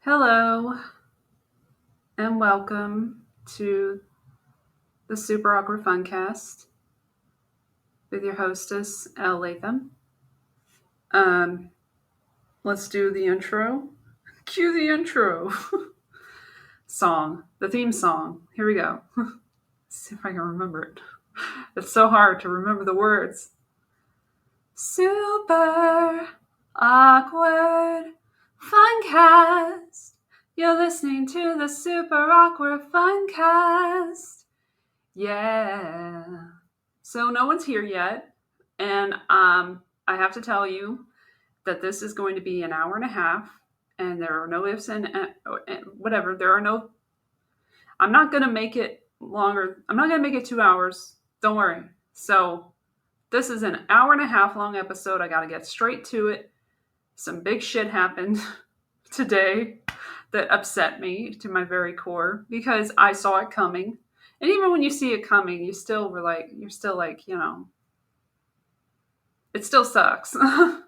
Hello and welcome to the Super Awkward Funcast with your hostess, Elle Latham. Um, let's do the intro. Cue the intro song, the theme song. Here we go. Let's see if I can remember it. It's so hard to remember the words. Super Awkward Funcast. You're listening to the Super Awkward Funcast. Yeah. So no one's here yet, and I have to tell you that this is going to be an hour and a half, and there are no ifs and whatever. There are no. I'm not gonna make it longer. I'm not gonna make it 2 hours. Don't worry. So this is an hour and a half long episode. I got to get straight to it. Some big shit happened today that upset me to my very core because I saw it coming. And even when you see it coming, you're still like, it still sucks. It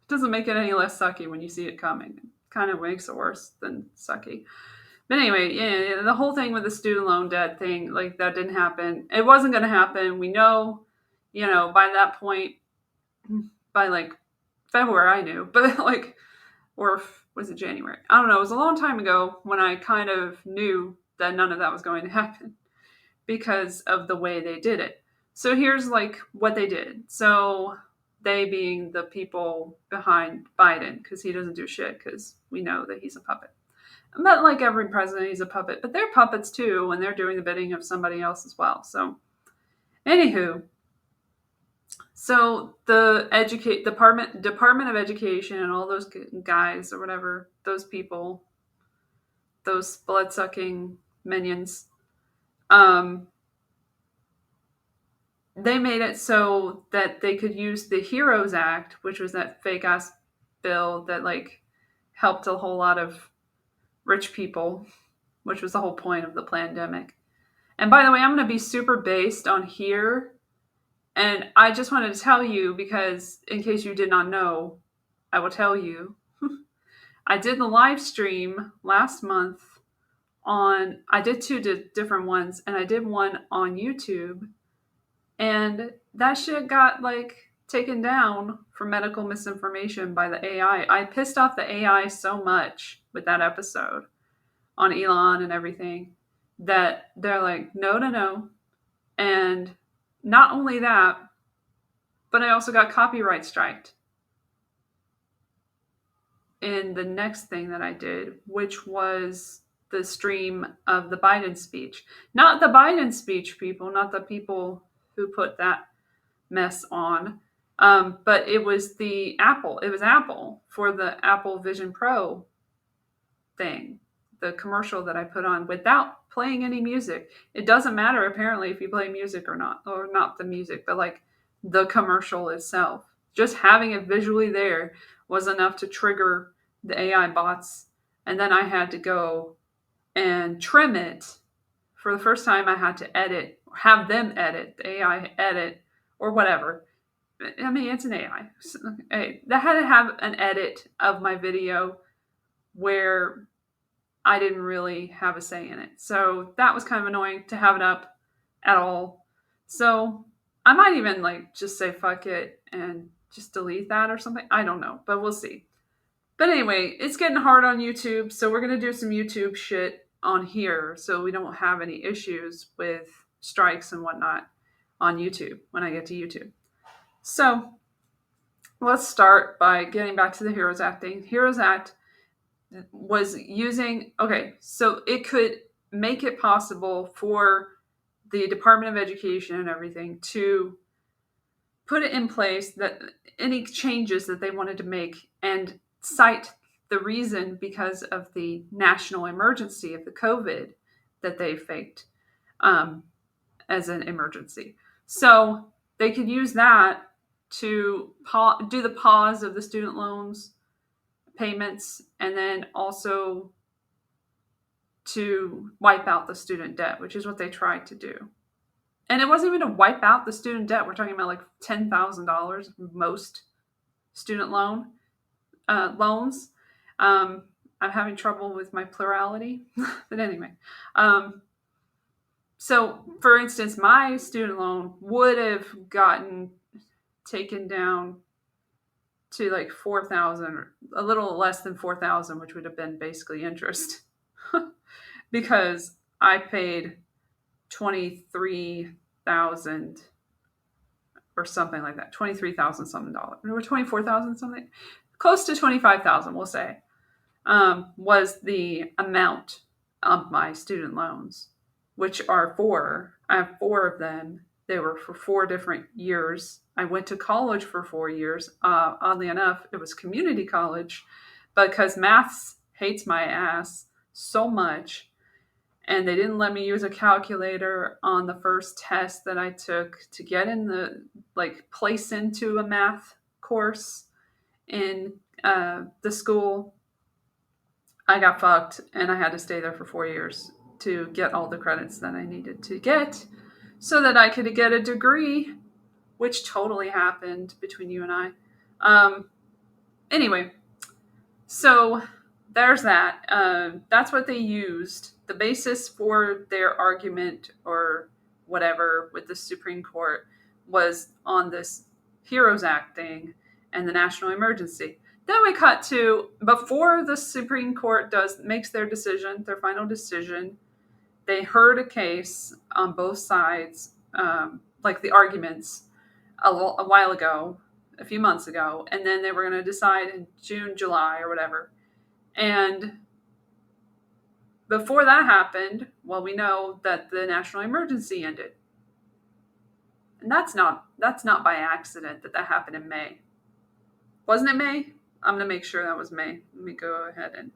doesn't make it any less sucky when you see it coming. It kind of makes it worse than sucky. But anyway, yeah, the whole thing with the student loan debt thing, like that didn't happen. It wasn't going to happen. We know, by that point, by like February, I knew, but like, or was it January? I don't know. It was a long time ago when I kind of knew that none of that was going to happen because of the way they did it. So here's like what they did. So they being the people behind Biden, because he doesn't do shit, because we know that he's a puppet. But like every president, he's a puppet. But they're puppets too when they're doing the bidding of somebody else as well. So anywho, so the Department of Education and all those guys or whatever, those people, those blood-sucking minions, they made it so that they could use the HEROES Act, which was that fake ass bill that like helped a whole lot of rich people, which was the whole point of the pandemic. And by the way, I'm going to be super based on here. And I just wanted to tell you, because in case you did not know, I will tell you. I did the live stream last month I did two different ones, and I did one on YouTube. And that shit got like taken down for medical misinformation by the AI. I pissed off the AI so much with that episode on Elon and everything that they're like, no, no, no. And not only that, but I also got copyright striked in the next thing that I did, which was the stream of the Biden speech. Not the Biden speech, people, not the people who put that mess on. But it was the Apple. It was Apple for the Apple Vision Pro thing, the commercial that I put on without playing any music. It doesn't matter apparently if you play music or not the music, but like the commercial itself. Just having it visually there was enough to trigger the AI bots. And then I had to go and trim it. For the first time, I had to have them edit, the AI edit, or whatever. I mean, it's an AI. Hey, that had to have an edit of my video where I didn't really have a say in it. So that was kind of annoying to have it up at all. So I might even like just say fuck it and just delete that or something. I don't know, but we'll see. But anyway, it's getting hard on YouTube, so we're going to do some YouTube shit on here so we don't have any issues with strikes and whatnot on YouTube when I get to YouTube. So let's start by getting back to the HEROES Act thing. HEROES Act was so it could make it possible for the Department of Education and everything to put it in place that any changes that they wanted to make and cite the reason because of the national emergency of the COVID that they faked as an emergency. So they could use that to do the pause of the student loans payments, and then also to wipe out the student debt, which is what they tried to do. And it wasn't even to wipe out the student debt. We're talking about like $10,000 most student loans. I I'm having trouble with my plurality. But anyway, so for instance, my student loan would have gotten taken down to like 4,000, a little less than 4,000, which would have been basically interest, because I paid 23,000 or something like that, 23,000 something dollars, or 24,000 something, close to 25,000, we'll say, was the amount of my student loans, which are four. I have four of them. They were for 4 different years. I went to college for 4 years. Oddly enough, it was community college, because maths hates my ass so much, and they didn't let me use a calculator on the first test that I took to get in the place into a math course in the school. I got fucked, and I had to stay there for 4 years to get all the credits that I needed to get so that I could get a degree, which totally happened between you and I. Anyway, so there's that. That's what they used. The basis for their argument or whatever with the Supreme Court was on this HEROES Act thing and the national emergency. Then we cut to before the Supreme Court makes their decision, their final decision. They heard a case on both sides, like the arguments, a while ago, a few months ago, and then they were going to decide in June, July, or whatever. And before that happened, well, we know that the national emergency ended, and that's not by accident that happened in May. Wasn't it May? I'm going to make sure that was May. Let me go ahead and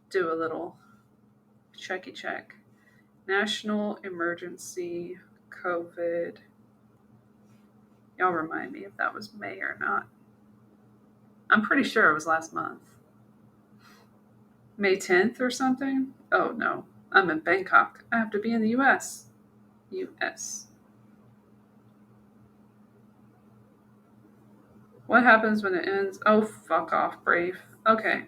do a little checky check. National emergency, COVID. Y'all remind me if that was May or not. I'm pretty sure it was last month. May 10th or something? Oh no, I'm in Bangkok. I have to be in the US. US. What happens when it ends? Oh, fuck off, Brave. Okay.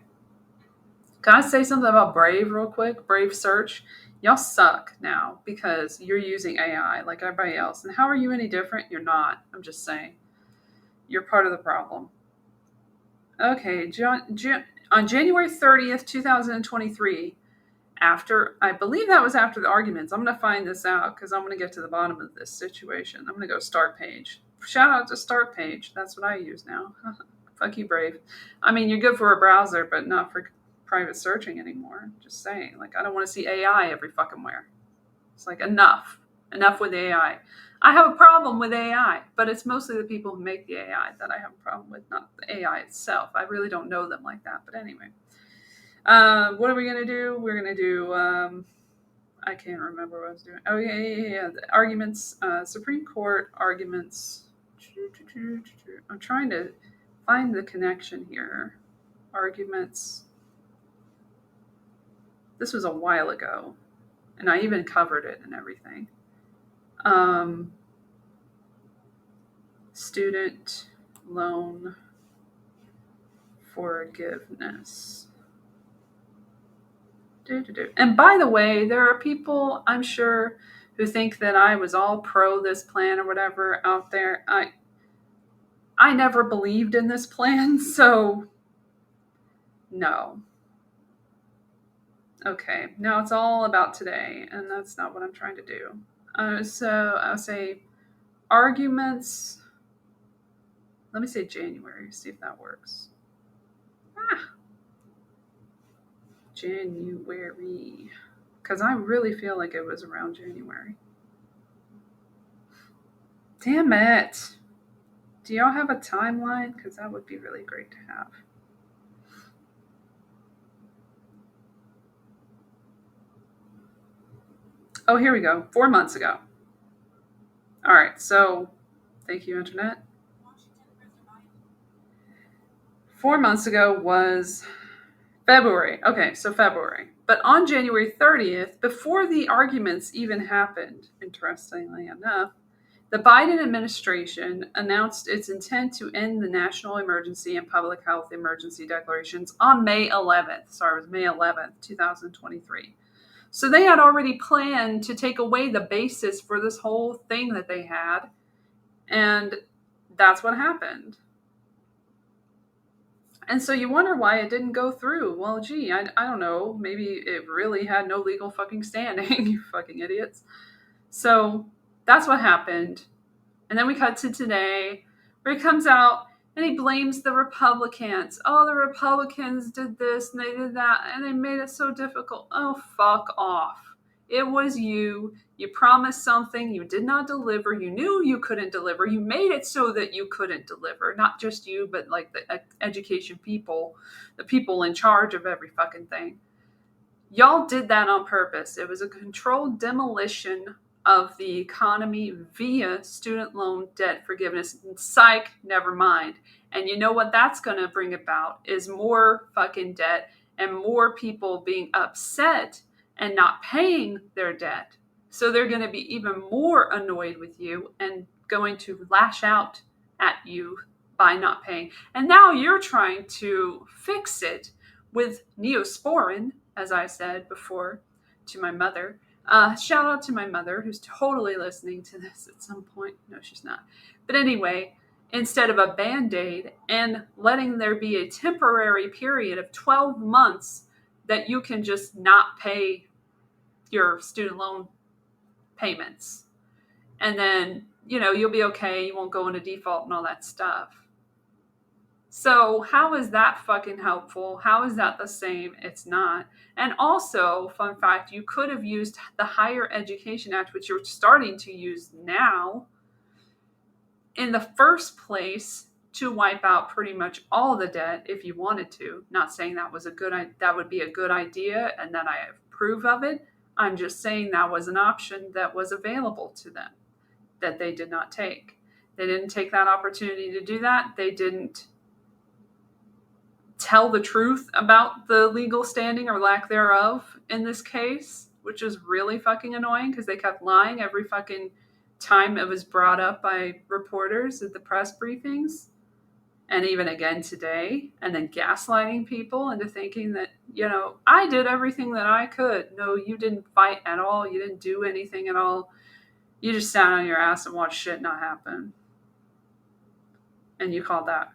Can I say something about Brave real quick? Brave search. Y'all suck now because you're using AI like everybody else. And how are you any different? You're not. I'm just saying. You're part of the problem. Okay, on January 30th, 2023, I believe that was after the arguments. I'm going to find this out because I'm going to get to the bottom of this situation. I'm going to go start page. Shout out to start page. That's what I use now. Fuck you, Brave. I mean, you're good for a browser, but not for private searching anymore. Just saying. I don't want to see AI every fucking where. It's enough. Enough with AI. I have a problem with AI, but it's mostly the people who make the AI that I have a problem with, not the AI itself. I really don't know them like that. But anyway. What are we going to do? We're going to do, I can't remember what I was doing. Oh, yeah. The arguments, Supreme Court arguments. I'm trying to find the connection here. Arguments. This was a while ago, and I even covered it and everything. Student loan forgiveness. And by the way, there are people, I'm sure, who think that I was all pro this plan or whatever out there. I never believed in this plan, so no. Okay, now it's all about today, and that's not what I'm trying to do. So I'll say arguments. Let me say January, see if that works. January. Because I really feel like it was around January. Damn it. Do y'all have a timeline? Because that would be really great to have. Oh, here we go. 4 months ago. All right, so thank you, Internet. 4 months ago was February. Okay, so February. But on January 30th, before the arguments even happened, interestingly enough, The Biden administration announced its intent to end the national emergency and public health emergency declarations on May 11th. Sorry, it was May 11th, 2023. So they had already planned to take away the basis for this whole thing that they had. And that's what happened. And so you wonder why it didn't go through. Well, gee, I don't know. Maybe it really had no legal fucking standing, you fucking idiots. So that's what happened. And then we cut to today, where he comes out and he blames the Republicans. Oh, the Republicans did this and they did that, and they made it so difficult. Oh, fuck off. It was you. You promised something. You did not deliver. You knew you couldn't deliver. You made it so that you couldn't deliver. Not just you, but like the education people, the people in charge of every fucking thing. Y'all did that on purpose. It was a controlled demolition of the economy via student loan debt forgiveness. Psych, never mind. And you know what that's going to bring about is more fucking debt and more people being upset and not paying their debt. So they're going to be even more annoyed with you and going to lash out at you by not paying. And now you're trying to fix it with Neosporin, as I said before to my mother. Shout out to my mother, who's totally listening to this at some point. No, she's not. But anyway, instead of a Band-Aid, and letting there be a temporary period of 12 months that you can just not pay your student loan payments. And then, you'll be okay. You won't go into default and all that stuff. So how is that fucking helpful? How is that the same? It's not. And also, fun fact, you could have used the Higher Education Act, which you're starting to use now, in the first place to wipe out pretty much all the debt if you wanted to. Not saying that would be a good idea and that I approve of it. I'm just saying that was an option that was available to them that they did not take. They didn't take that opportunity to do that. They didn't tell the truth about the legal standing or lack thereof in this case, which is really fucking annoying because they kept lying every fucking time it was brought up by reporters at the press briefings, and even again today, and then gaslighting people into thinking that, I did everything that I could. No, you didn't fight at all. You didn't do anything at all. You just sat on your ass and watched shit not happen. And you call that,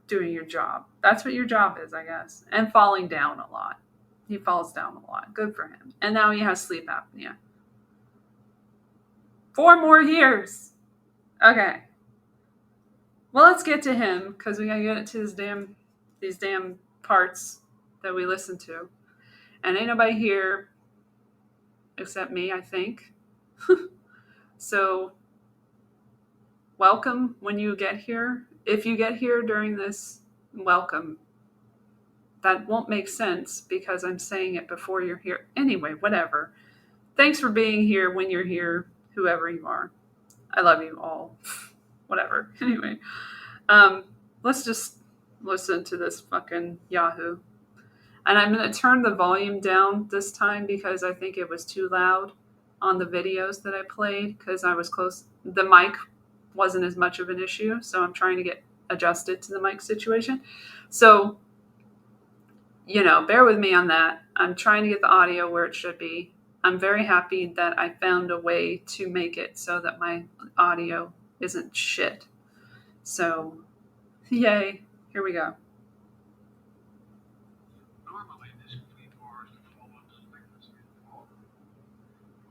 doing your job. That's what your job is, I guess. And falling down a lot. He falls down a lot. Good for him. And now he has sleep apnea. 4 more years. Okay. Well, let's get to him, because we gotta get to these damn parts that we listen to. And ain't nobody here except me, I think. So, welcome when you get here. If you get here during this, welcome. That won't make sense because I'm saying it before you're here. Anyway, whatever. Thanks for being here when you're here, whoever you are. I love you all. Whatever. Anyway, let's just listen to this fucking Yahoo. And I'm going to turn the volume down this time because I think it was too loud on the videos that I played because I was close. The mic wasn't as much of an issue, so I'm trying to get adjusted to the mic situation. So, bear with me on that. I'm trying to get the audio where it should be. I'm very happy that I found a way to make it so that my audio isn't shit. So, yay. Here we go. Normally, this would be for the full delinquency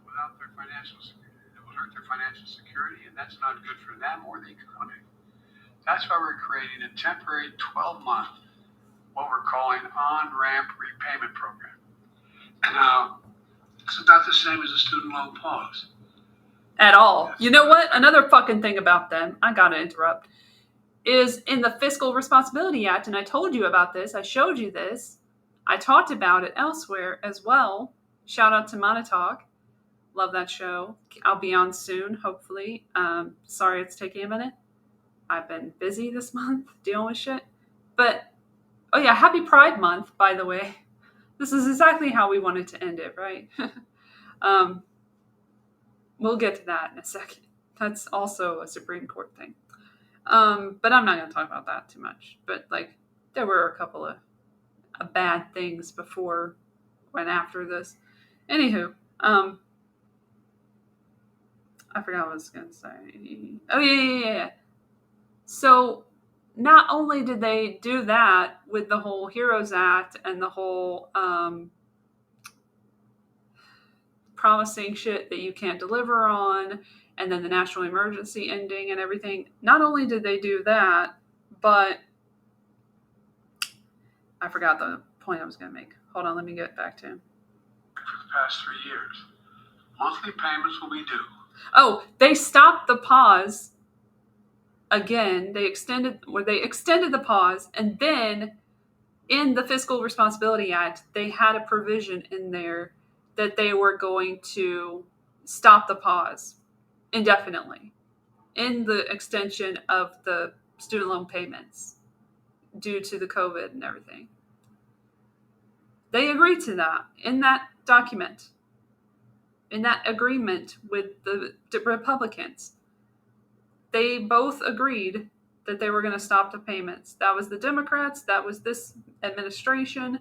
without their financial security. It will hurt their financial security, and that's not good for them or the economy. That's why we're creating a temporary 12-month, what we're calling on-ramp repayment program. Now, it's not the same as a student loan pause. At all. Yes. You know what? Another fucking thing about them, I gotta interrupt, is in the Fiscal Responsibility Act, and I told you about this, I showed you this, I talked about it elsewhere as well. Shout out to Monotalk. Love that show. I'll be on soon, hopefully. Sorry it's taking a minute. I've been busy this month dealing with shit. But, oh yeah, happy Pride Month, by the way. This is exactly how we wanted to end it, right? We'll get to that in a second. That's also a Supreme Court thing. But I'm not going to talk about that too much. But like, there were a couple of bad things before and after this. Anywho, I forgot what I was going to say. Oh yeah. So not only did they do that with the whole Heroes Act and the whole promising shit that you can't deliver on, and then the national emergency ending and everything. Not only did they do that, but I forgot the point I was going to make. Hold on, let me get back to him. For the past 3 years, monthly payments will be due. Oh, they stopped the pause again. They extended the pause, and then in the Fiscal Responsibility Act, they had a provision in there that they were going to stop the pause indefinitely in the extension of the student loan payments due to the COVID and everything. They agreed to that in that document, in that agreement with the Republicans. They both agreed that they were going to stop the payments. That was the Democrats, that was this administration.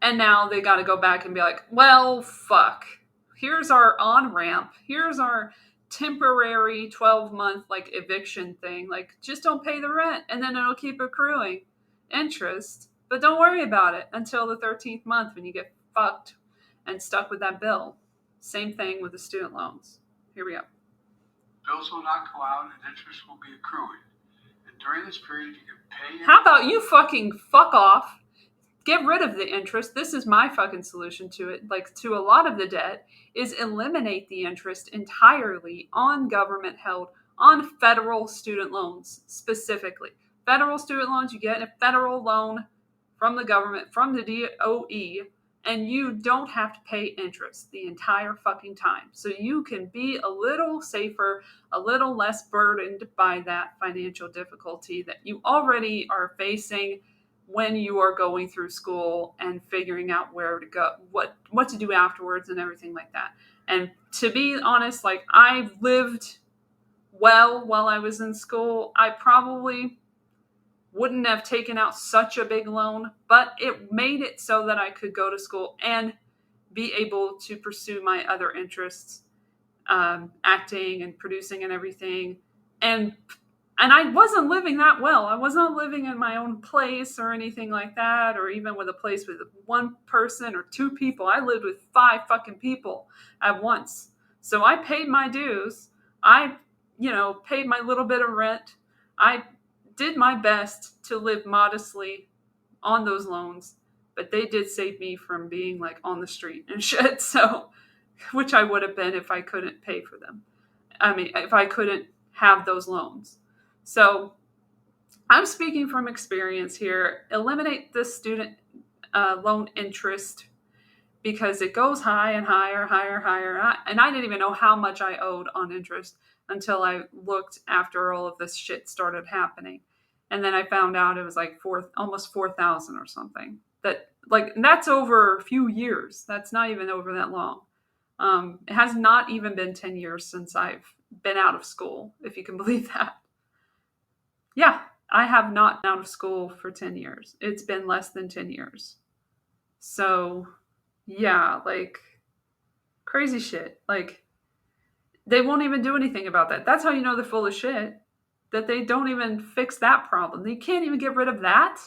And now they got to go back and be like, well, fuck. Here's our on-ramp. Here's our temporary 12-month like eviction thing. Like, just don't pay the rent and then it'll keep accruing interest. But don't worry about it until the 13th month when you get fucked and stuck with that bill. Same thing with the student loans. Here we go. Bills will not go out and interest will be accruing. And during this period, you can pay. How about you fucking fuck off? Get rid of the interest. This is my fucking solution to it. Like, to a lot of the debt is eliminate the interest entirely on government held, on federal student loans specifically. Federal student loans, you get a federal loan from the government, from the DOE, and you don't have to pay interest the entire fucking time. So you can be a little safer, a little less burdened by that financial difficulty that you already are facing when you are going through school and figuring out where to go, what to do afterwards and everything like that. And to be honest, like, I lived well while I was in school. I probably wouldn't have taken out such a big loan, but it made it so that I could go to school and be able to pursue my other interests, acting and producing and everything. And I wasn't living that well. I was not living in my own place or anything like that, or even with a place with one person or two people. I lived with 5 fucking people at once. So I paid my dues. I, paid my little bit of rent. I did my best to live modestly on those loans, but they did save me from being like on the street and shit. So, which I would have been if I couldn't pay for them. I mean, if I couldn't have those loans. So I'm speaking from experience here. Eliminate the student loan interest because it goes high and higher. And I didn't even know how much I owed on interest until I looked after all of this shit started happening. And then I found out it was like almost 4,000 or something. That's over a few years. That's not even over that long. It has not even been 10 years since I've been out of school, if you can believe that. Yeah, I have not been out of school for 10 years. It's been less than 10 years. So, yeah, like, crazy shit. Like, they won't even do anything about that. That's how you know they're full of shit. That they don't even fix that problem. They can't even get rid of that.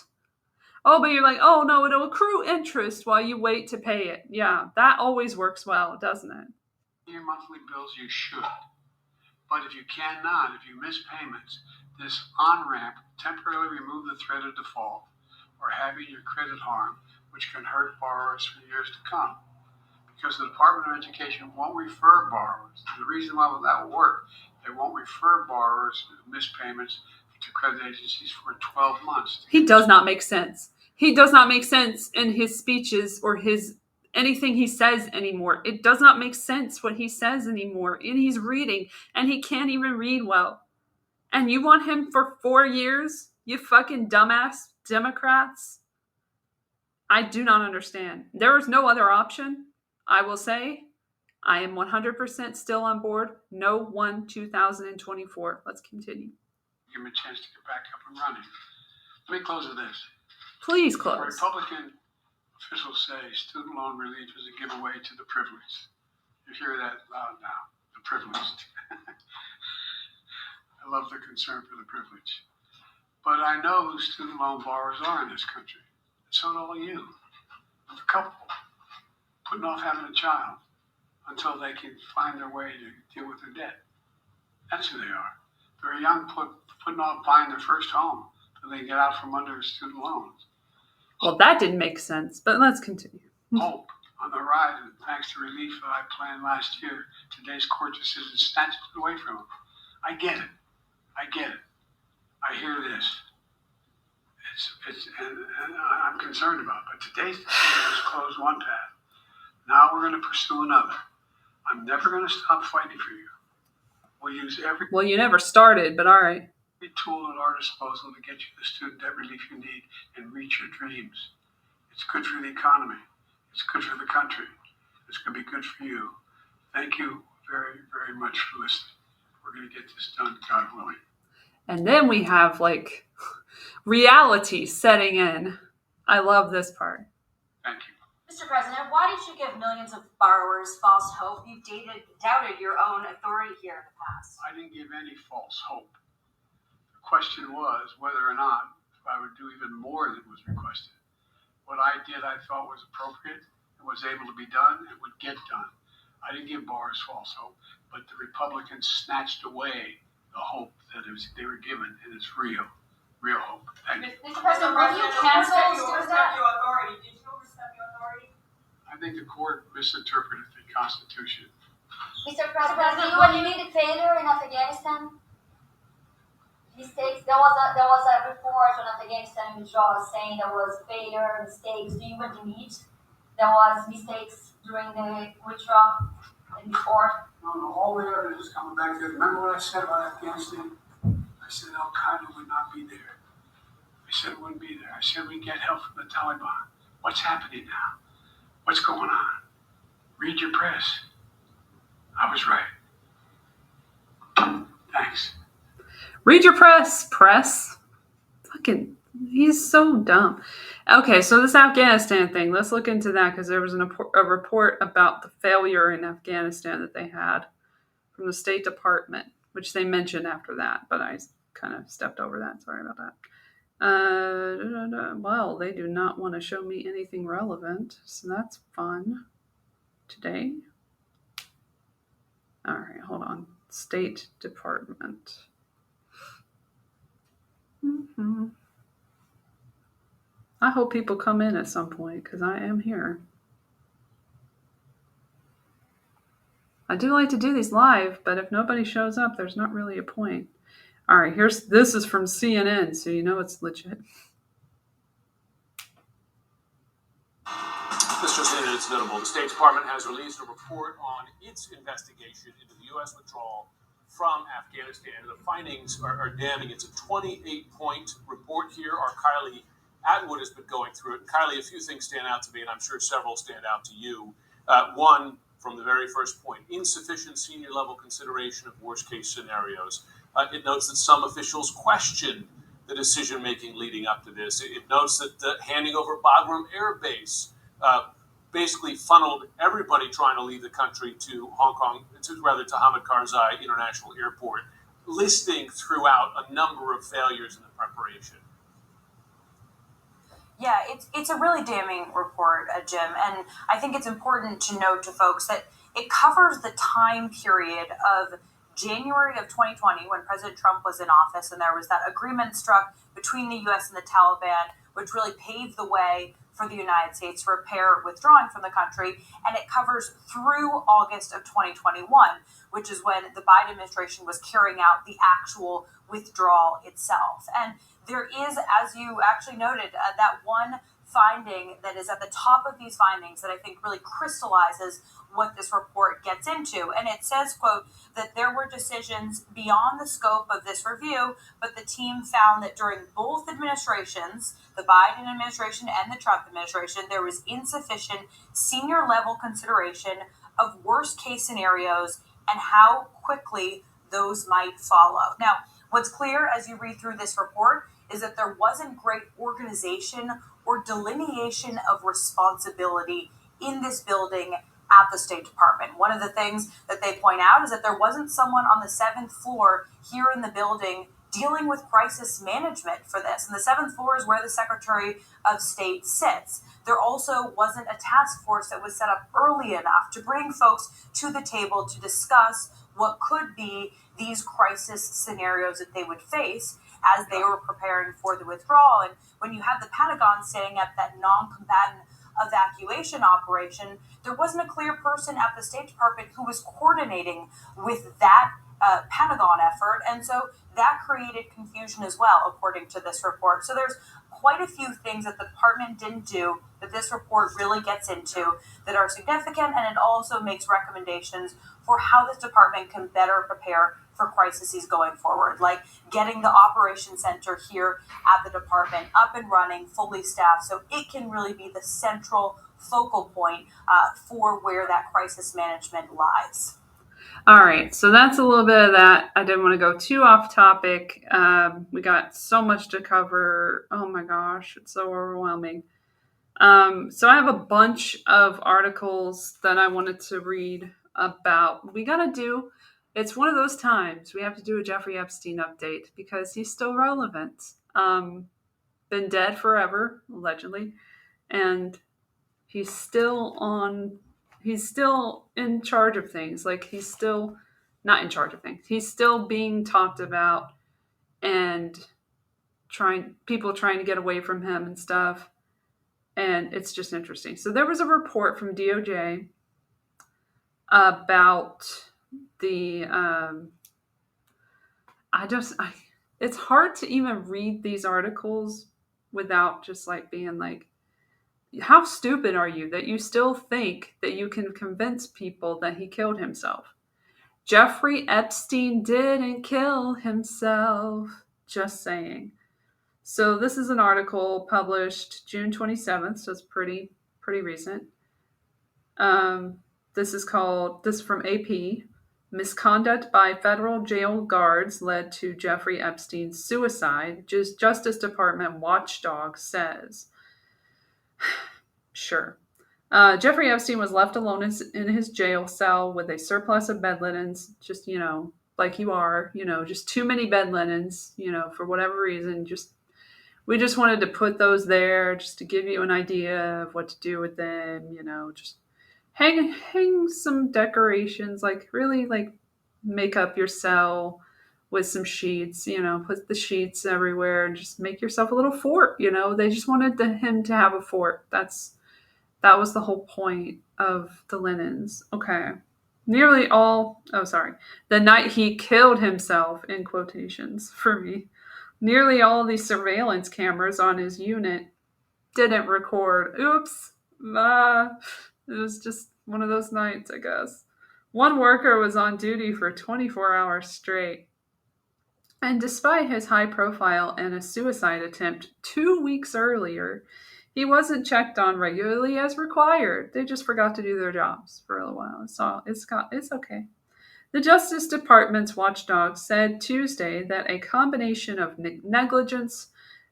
Oh, but you're like, oh no, it'll accrue interest while you wait to pay it. Yeah, that always works well, doesn't it? Your monthly bills, you should. But if you cannot, if you miss payments, this on-ramp temporarily remove the threat of default or having your credit harmed, which can hurt borrowers for years to come. Because the Department of Education won't refer borrowers. The reason why that will work, they won't refer borrowers who miss payments to credit agencies for 12 months. He does not make sense. He does not make sense in his speeches or anything he says anymore. It does not make sense what he says anymore. And he's reading, and he can't even read well. And you want him for 4 years? You fucking dumbass Democrats? I do not understand. There is no other option, I will say. I am 100% still on board. No 1/2024. Let's continue. Give them a chance to get back up and running. Let me close with this. Please close. Republican officials say student loan relief is a giveaway to the privileged. You hear that loud now, the privileged. I love the concern for the privileged. But I know who student loan borrowers are in this country. And so do all you. A couple putting off having a child until they can find their way to deal with their debt. That's who they are. They're young putting off buying their first home until they get out from under student loans. Well, that didn't make sense, but let's continue. Hope on the rise, and thanks to relief that I planned last year, today's court decision snatched it away from them. I get it. I hear this. And I'm concerned about it. But today's decision has closed one path. Now we're going to pursue another. I'm never going to stop fighting for you. We'll use every Well, you never started, but all right. tool at our disposal to get you the student debt relief you need and reach your dreams. It's good for the economy. It's good for the country. It's going to be good for you. Thank you very, very much for listening. We're going to get this done, God willing. And then we have like reality setting in. I love this part. Thank you. Mr. President, why did you give millions of borrowers false hope? You doubted your own authority here in the past. I didn't give any false hope. The question was whether or not I would do even more than was requested. What I did, I thought was appropriate and was able to be done and would get done. I didn't give borrowers false hope, but the Republicans snatched away the hope that they were given, and it's real hope. Thank you. Mr. President, will you cancel student debt? Did you overstep your authority? I think the court misinterpreted the Constitution. Mr. President, do you admit failure in Afghanistan? Mistakes. There was a report on Afghanistan withdrawal saying there was failure, mistakes. Do you admit there was mistakes during the withdrawal and before? No, all the evidence is coming back there. Remember what I said about Afghanistan? I said Al-Qaeda would not be there. I said it wouldn't be there. I said we'd get help from the Taliban. What's happening now? What's going on? Read your press. I was right. Thanks. Read your press. Fucking, he's so dumb. Okay, so this Afghanistan thing, let's look into that because there was a report about the failure in Afghanistan that they had from the State Department, which they mentioned after that, but I kind of stepped over that. Sorry about that. Well, they do not want to show me anything relevant, so that's fun today. All right, hold on. State Department. I hope people come in at some point because I am here. I do like to do these live, but if nobody shows up, there's not really a point. All right, this is from CNN, so you know it's legit. Mr. President, it's notable. The State Department has released a report on its investigation into the U.S. withdrawal from Afghanistan. The findings are damning. It's a 28-point report here. Our Kylie Atwood has been going through it. And Kylie, a few things stand out to me, and I'm sure several stand out to you. One, from the very first point, insufficient senior-level consideration of worst-case scenarios. It notes that some officials questioned the decision-making leading up to this. It notes that the handing over Bagram Air Base basically funneled everybody trying to leave the country to to Hamid Karzai International Airport, listing throughout a number of failures in the preparation. Yeah, it's a really damning report, Jim, and I think it's important to note to folks that it covers the time period of January of 2020 when President Trump was in office, and there was that agreement struck between the U.S. and the Taliban, which really paved the way for the United States to prepare withdrawing from the country, and it covers through August of 2021, which is when the Biden administration was carrying out the actual withdrawal itself. And there is, as you actually noted, that one finding that is at the top of these findings that I think really crystallizes what this report gets into. And it says, quote, that there were decisions beyond the scope of this review, but the team found that during both administrations, the Biden administration and the Trump administration, there was insufficient senior level consideration of worst case scenarios and how quickly those might follow. Now, what's clear as you read through this report is that there wasn't great organization or delineation of responsibility in this building at the State Department. One of the things that they point out is that there wasn't someone on the 7th floor here in the building dealing with crisis management for this. And the 7th floor is where the Secretary of State sits. There also wasn't a task force that was set up early enough to bring folks to the table to discuss what could be these crisis scenarios that they would face as they were preparing for the withdrawal. And when you had the Pentagon setting up that non-combatant evacuation operation, there wasn't a clear person at the State Department who was coordinating with that Pentagon effort. And so that created confusion as well, according to this report. So there's quite a few things that the department didn't do that this report really gets into that are significant, and it also makes recommendations for how this department can better prepare for crises going forward, like getting the operations center here at the department up and running, fully staffed, so it can really be the central focal point for where that crisis management lies. All right, so that's a little bit of that. I didn't want to go too off topic. We got so much to cover. Oh my gosh, it's so overwhelming. So I have a bunch of articles that I wanted to read about. It's one of those times we have to do a Jeffrey Epstein update because he's still relevant. Been dead forever, allegedly, and he's still in charge of things. Like, he's still not in charge of things. He's still being talked about, and people trying to get away from him and stuff. And it's just interesting. So there was a report from DOJ about the it's hard to even read these articles without just like being like, how stupid are you that you still think that you can convince people that he killed himself? Jeffrey Epstein didn't kill himself. Just saying. So this is an article published June 27th, so it's pretty recent. This is from AP. Misconduct by federal jail guards led to Jeffrey Epstein's suicide, Justice Department watchdog says. Sure. Jeffrey Epstein was left alone in his jail cell with a surplus of bed linens, just, like you are, just too many bed linens, for whatever reason. We just wanted to put those there just to give you an idea of what to do with them, just hang some decorations, like really like make up your cell with some sheets, put the sheets everywhere and just make yourself a little fort, They just wanted him to have a fort. That was the whole point of the linens. Okay. The night he killed himself, in quotations for me. Nearly all the surveillance cameras on his unit didn't record. Oops. It was just one of those nights, I guess. One worker was on duty for 24 hours straight. And despite his high profile and a suicide attempt 2 weeks earlier, he wasn't checked on regularly as required. They just forgot to do their jobs for a while. So it's okay. The Justice Department's watchdog said Tuesday that a combination of negligence,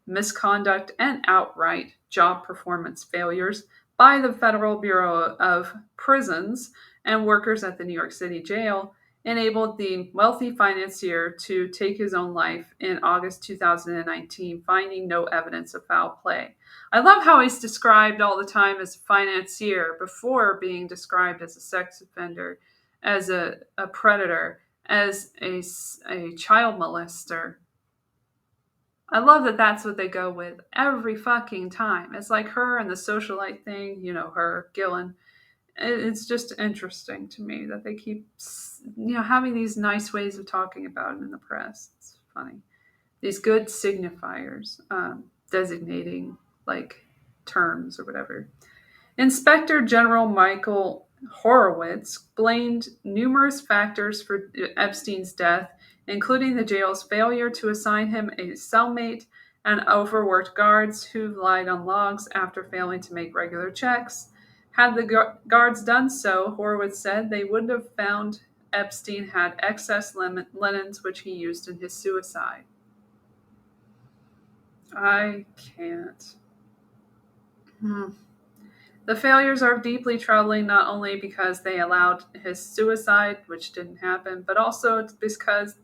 misconduct, and outright job performance failures by the Federal Bureau of Prisons and workers at the New York City jail enabled the wealthy financier to take his own life in August 2019, finding no evidence of foul play. I love how he's described all the time as a financier before being described as a sex offender, as a predator, as a child molester. I love that that's what they go with every fucking time. It's like her and the socialite thing, her, Gillen. It's just interesting to me that they keep, having these nice ways of talking about it in the press. It's funny. These good signifiers, designating like terms or whatever. Inspector General Michael Horowitz blamed numerous factors for Epstein's death, including the jail's failure to assign him a cellmate and overworked guards who lied on logs after failing to make regular checks. Had the guards done so, Horowitz said, they would have found Epstein had excess linens which he used in his suicide. I can't. The failures are deeply troubling, not only because they allowed his suicide, which didn't happen, but also because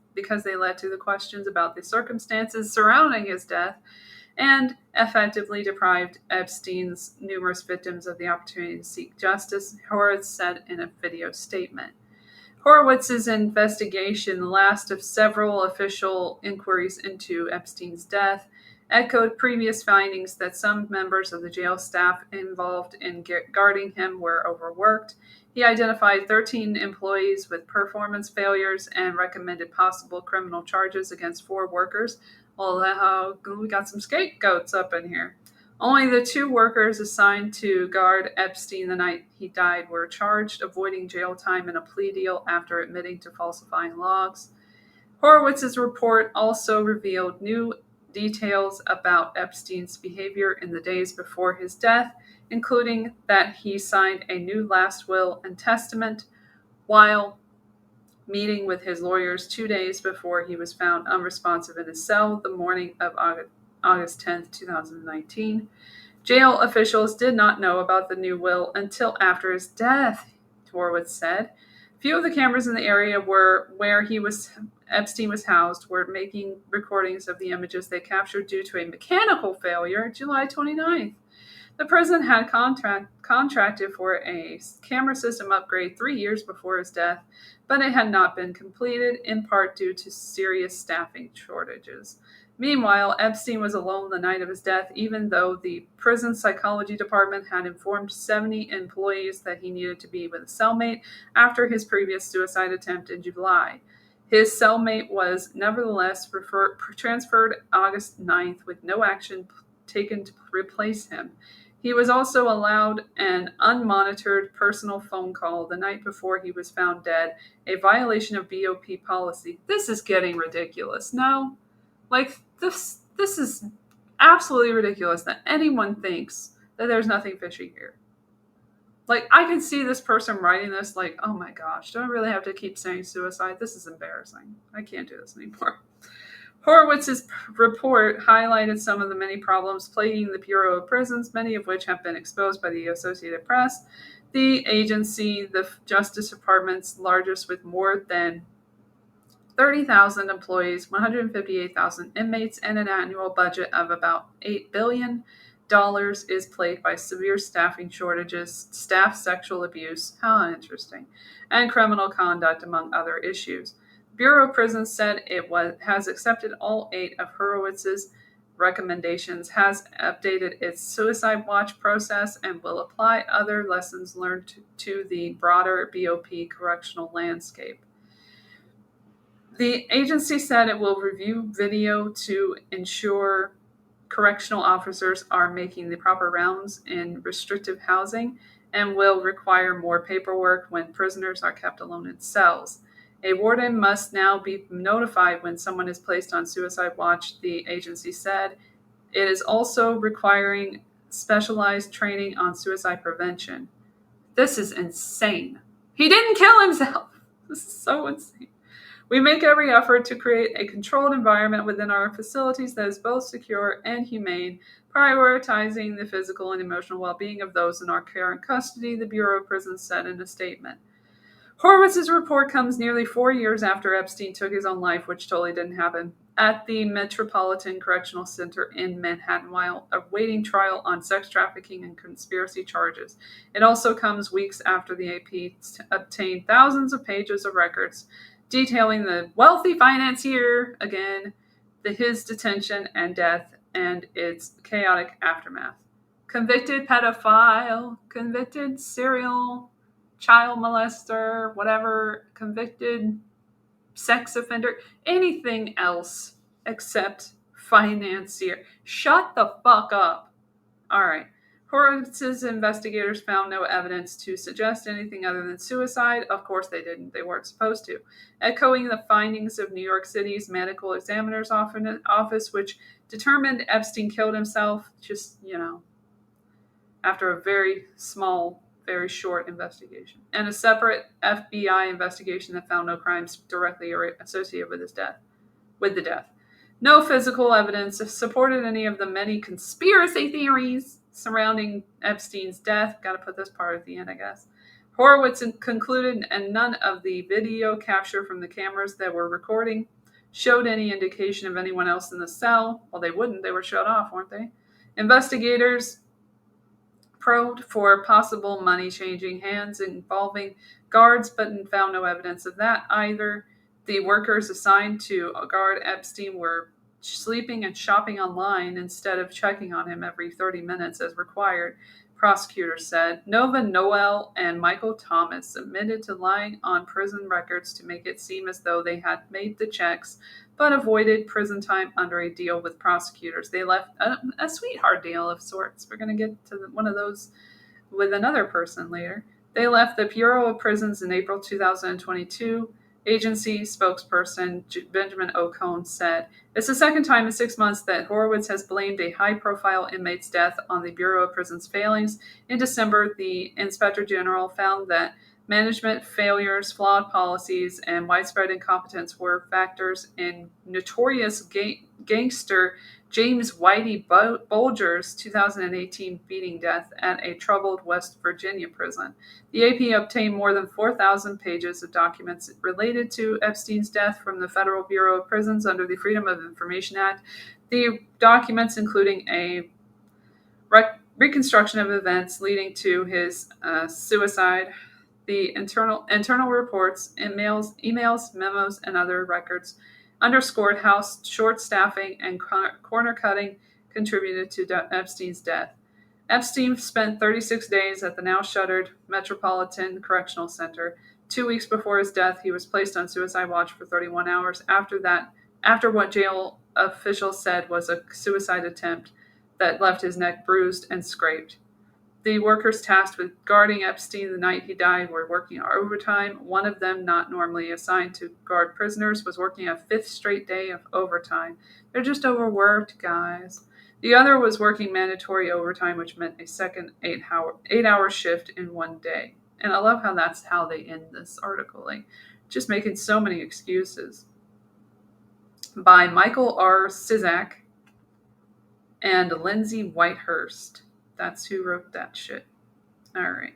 they led to the questions about the circumstances surrounding his death and effectively deprived Epstein's numerous victims of the opportunity to seek justice, Horowitz said in a video statement. Horowitz's investigation, the last of several official inquiries into Epstein's death, echoed previous findings that some members of the jail staff involved in guarding him were overworked. He identified 13 employees with performance failures and recommended possible criminal charges against 4 workers. Well, we got some scapegoats up in here. Only the 2 workers assigned to guard Epstein the night he died were charged, avoiding jail time in a plea deal after admitting to falsifying logs. Horowitz's report also revealed new details about Epstein's behavior in the days before his death, including that he signed a new last will and testament while meeting with his lawyers 2 days before he was found unresponsive in his cell the morning of August 10, 2019. Jail officials did not know about the new will until after his death, Horowitz said. Few of the cameras in the area where Epstein was housed were making recordings of the images they captured due to a mechanical failure July 29th. The prison had contracted for a camera system upgrade 3 years before his death, but it had not been completed, in part due to serious staffing shortages. Meanwhile, Epstein was alone the night of his death, even though the prison psychology department had informed 70 employees that he needed to be with a cellmate after his previous suicide attempt in July. His cellmate was nevertheless transferred August 9th with no action taken to replace him. He was also allowed an unmonitored personal phone call the night before he was found dead, a violation of BOP policy. This is getting ridiculous. No? Like, this is absolutely ridiculous that anyone thinks that there's nothing fishy here. Like, I can see this person writing this like, oh my gosh, do I really have to keep saying suicide? This is embarrassing. I can't do this anymore. Horowitz's report highlighted some of the many problems plaguing the Bureau of Prisons, many of which have been exposed by the Associated Press. The agency, the Justice Department's largest with more than 30,000 employees, 158,000 inmates, and an annual budget of about $8 billion, is plagued by severe staffing shortages, staff sexual abuse, how interesting, and criminal conduct, among other issues. Bureau of Prisons said it has accepted all 8 of Horowitz's recommendations, has updated its suicide watch process, and will apply other lessons learned to the broader BOP correctional landscape. The agency said it will review video to ensure correctional officers are making the proper rounds in restrictive housing and will require more paperwork when prisoners are kept alone in cells. A warden must now be notified when someone is placed on suicide watch, the agency said. It is also requiring specialized training on suicide prevention. This is insane. He didn't kill himself. This is so insane. We make every effort to create a controlled environment within our facilities that is both secure and humane, prioritizing the physical and emotional well-being of those in our care and custody, the Bureau of Prisons said in a statement. Horowitz's report comes nearly 4 years after Epstein took his own life, which totally didn't happen, at the Metropolitan Correctional Center in Manhattan while awaiting trial on sex trafficking and conspiracy charges. It also comes weeks after the AP obtained thousands of pages of records detailing the wealthy financier, again, his detention and death, and its chaotic aftermath. Convicted pedophile, convicted serial child molester, whatever, convicted sex offender, anything else except financier. Shut the fuck up. All right. Horowitz's investigators found no evidence to suggest anything other than suicide. Of course they didn't. They weren't supposed to. Echoing the findings of New York City's medical examiner's office, which determined Epstein killed himself just, after a very small very short investigation, and a separate FBI investigation that found no crimes directly associated with the death. No physical evidence supported any of the many conspiracy theories surrounding Epstein's death. Got to put this part at the end, I guess. Horowitz concluded, and none of the video capture from the cameras that were recording showed any indication of anyone else in the cell. Well, they wouldn't. They were shut off, weren't they? Investigators probed for possible money changing hands involving guards, but found no evidence of that either. The workers assigned to guard Epstein were sleeping and shopping online instead of checking on him every 30 minutes as required, prosecutors said. Nova Noel and Michael Thomas admitted to lying on prison records to make it seem as though they had made the checks, but avoided prison time under a deal with prosecutors. They left a sweetheart deal of sorts. We're going to get to one of those with another person later. They left the Bureau of Prisons in April 2022. Agency spokesperson Benjamin O'Connor said, "It's the second time in 6 months that Horowitz has blamed a high-profile inmate's death on the Bureau of Prisons' failings. In December, the Inspector General found that management failures, flawed policies, and widespread incompetence were factors in notorious gangster James Whitey Bulger's 2018 beating death at a troubled West Virginia prison. The AP obtained more than 4,000 pages of documents related to Epstein's death from the Federal Bureau of Prisons under the Freedom of Information Act. The documents, including a reconstruction of events leading to his suicide, the internal reports, emails, memos, and other records, underscored how short staffing and corner cutting contributed to Epstein's death. Epstein spent 36 days at the now shuttered Metropolitan Correctional Center. 2 weeks before his death, he was placed on suicide watch for 31 hours after what jail officials said was a suicide attempt that left his neck bruised and scraped. The workers tasked with guarding Epstein the night he died were working overtime. One of them, not normally assigned to guard prisoners, was working a 5th straight day of overtime. They're just overworked, guys. The other was working mandatory overtime, which meant a second 8-hour shift in one day. And I love how that's how they end this article, like just making so many excuses. By Michael R. Sizak and Lindsay Whitehurst. That's who wrote that shit. All right.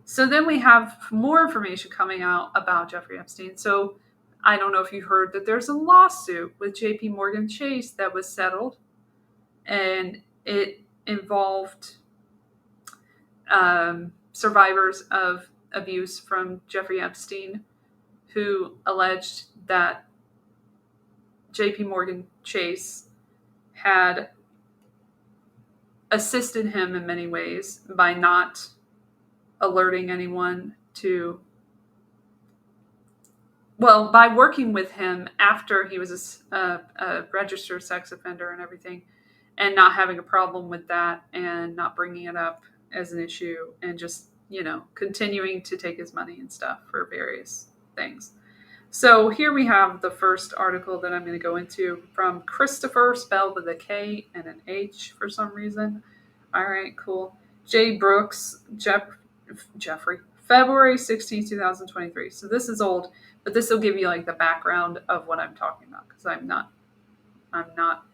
So then we have more information coming out about Jeffrey Epstein. So I don't know if you heard that there's a lawsuit with JP Morgan Chase that was settled, and it involved survivors of abuse from Jeffrey Epstein who alleged that JP Morgan Chase had assisted him in many ways by not alerting anyone by working with him after he was a registered sex offender and everything, and not having a problem with that and not bringing it up as an issue and just, continuing to take his money and stuff for various things. So here we have the first article that I'm going to go into from Christopher, spelled with a K and an H for some reason. All right, cool. J. Brooks, Jeffrey, February 16, 2023. So this is old, but this will give you like the background of what I'm talking about, because I'm not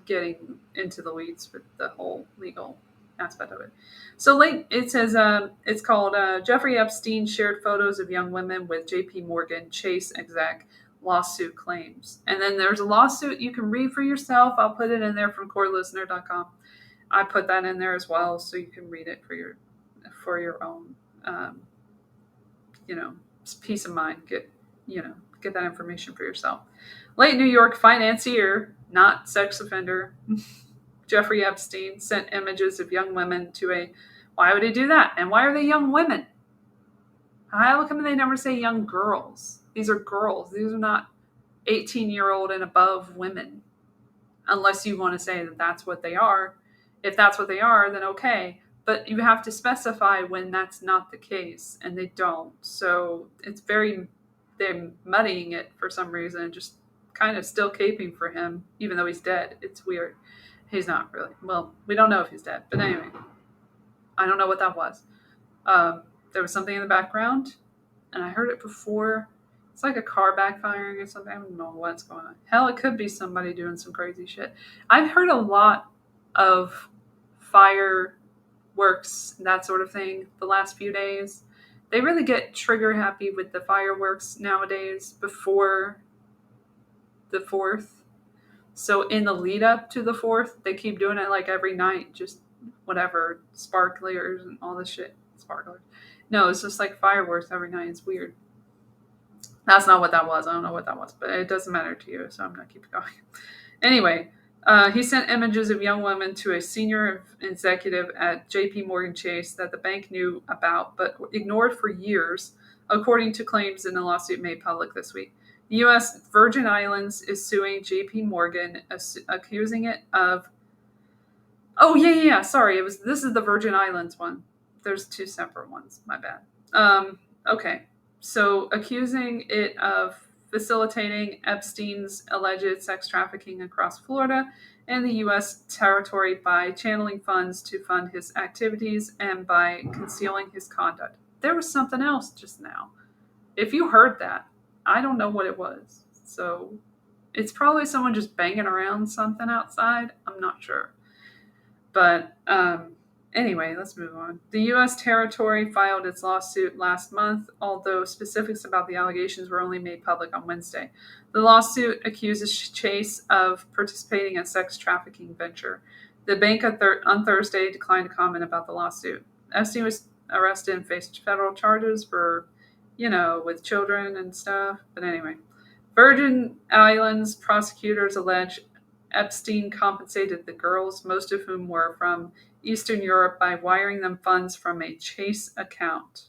getting into the weeds with the whole legal aspect of it. So it says it's called Jeffrey Epstein shared photos of young women with JP Morgan Chase exec, lawsuit claims. And then there's a lawsuit you can read for yourself. I'll put it in there from corelistener.com. I put that in there as well, so you can read it for your own peace of mind. Get that information for yourself. Late New York financier, not sex offender, Jeffrey Epstein sent images of young women to why would he do that? And why are they young women? How come they never say young girls? These are girls. These are not 18-year-old and above women. Unless you want to say that that's what they are. If that's what they are, then okay. But you have to specify when that's not the case, and they don't. So they're muddying it for some reason, just kind of still caping for him, even though he's dead. It's weird. He's not really. Well, we don't know if he's dead. But anyway, I don't know what that was. There was something in the background, and I heard it before. It's like a car backfiring or something. I don't know what's going on. Hell, it could be somebody doing some crazy shit. I've heard a lot of fireworks and that sort of thing the last few days. They really get trigger happy with the fireworks nowadays before the 4th. So in the lead up to the 4th, they keep doing it like every night, just whatever, sparklers and all this shit. Sparklers. No, it's just like fireworks every night. It's weird. That's not what that was. I don't know what that was, but it doesn't matter to you, so I'm going to keep going. Anyway, he sent images of young women to a senior executive at JP Morgan Chase that the bank knew about but ignored for years, according to claims in a lawsuit made public this week. The U.S. Virgin Islands is suing JP Morgan, accusing it of... Oh, yeah. Sorry, this is the Virgin Islands one. There's 2 separate ones. My bad. Okay. So accusing it of facilitating Epstein's alleged sex trafficking across Florida and the U.S. territory by channeling funds to fund his activities and by concealing his conduct. There was something else just now. If you heard that, I don't know what it was. So it's probably someone just banging around something outside. I'm not sure. But anyway, let's move on. The U.S. territory filed its lawsuit last month, although specifics about the allegations were only made public on Wednesday. The lawsuit accuses Chase of participating in a sex trafficking venture. The bank on Thursday declined to comment about the lawsuit. Epstein was arrested and faced federal charges for, with children and stuff. But anyway, Virgin Islands prosecutors allege Epstein compensated the girls, most of whom were from Eastern Europe, by wiring them funds from a Chase account.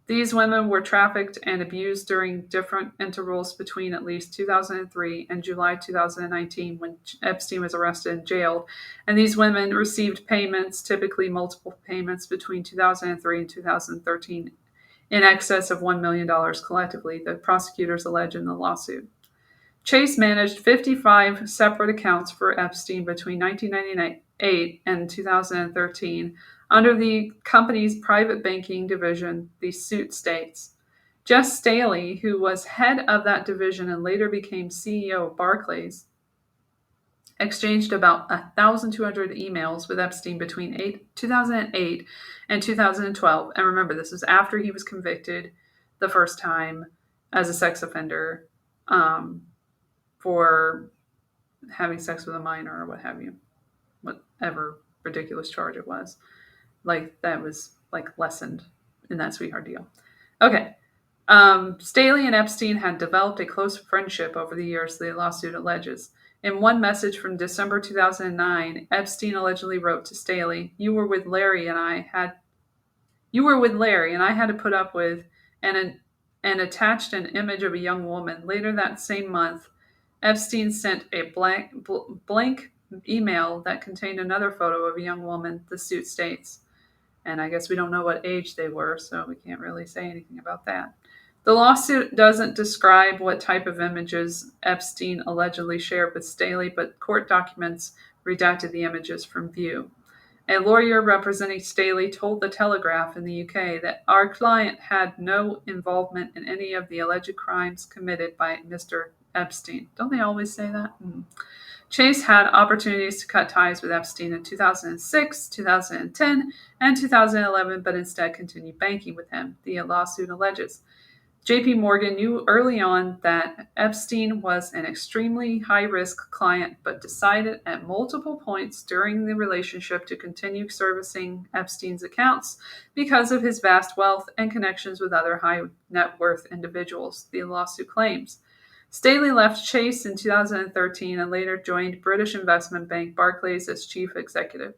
These women were trafficked and abused during different intervals between at least 2003 and July 2019, when Epstein was arrested and jailed. And these women received payments, typically multiple payments, between 2003 and 2013, in excess of $1 million collectively, the prosecutors allege in the lawsuit. Chase managed 55 separate accounts for Epstein between 1998 and 2013 under the company's private banking division, the suit states. Jess Staley, who was head of that division and later became CEO of Barclays, exchanged about 1,200 emails with Epstein between 2008 and 2012. And remember, this was after he was convicted the first time as a sex offender. For having sex with a minor or what have you, whatever ridiculous charge it was. Like, that was lessened in that sweetheart deal. Okay. Staley and Epstein had developed a close friendship over the years, the lawsuit alleges. In one message from December 2009, Epstein allegedly wrote to Staley, You were with Larry and I had to put up with and attached an image of a young woman. Later that same month, Epstein sent a blank email that contained another photo of a young woman, the suit states. And I guess we don't know what age they were, so we can't really say anything about that. The lawsuit doesn't describe what type of images Epstein allegedly shared with Staley, but court documents redacted the images from view. A lawyer representing Staley told The Telegraph in the UK that our client had no involvement in any of the alleged crimes committed by Mr. Epstein. Don't they always say that? Chase had opportunities to cut ties with Epstein in 2006, 2010, and 2011, but instead continued banking with him, the lawsuit alleges. JP Morgan knew early on that Epstein was an extremely high-risk client, but decided at multiple points during the relationship to continue servicing Epstein's accounts because of his vast wealth and connections with other high-net-worth individuals, the lawsuit claims. Staley left Chase in 2013 and later joined British investment bank Barclays as chief executive.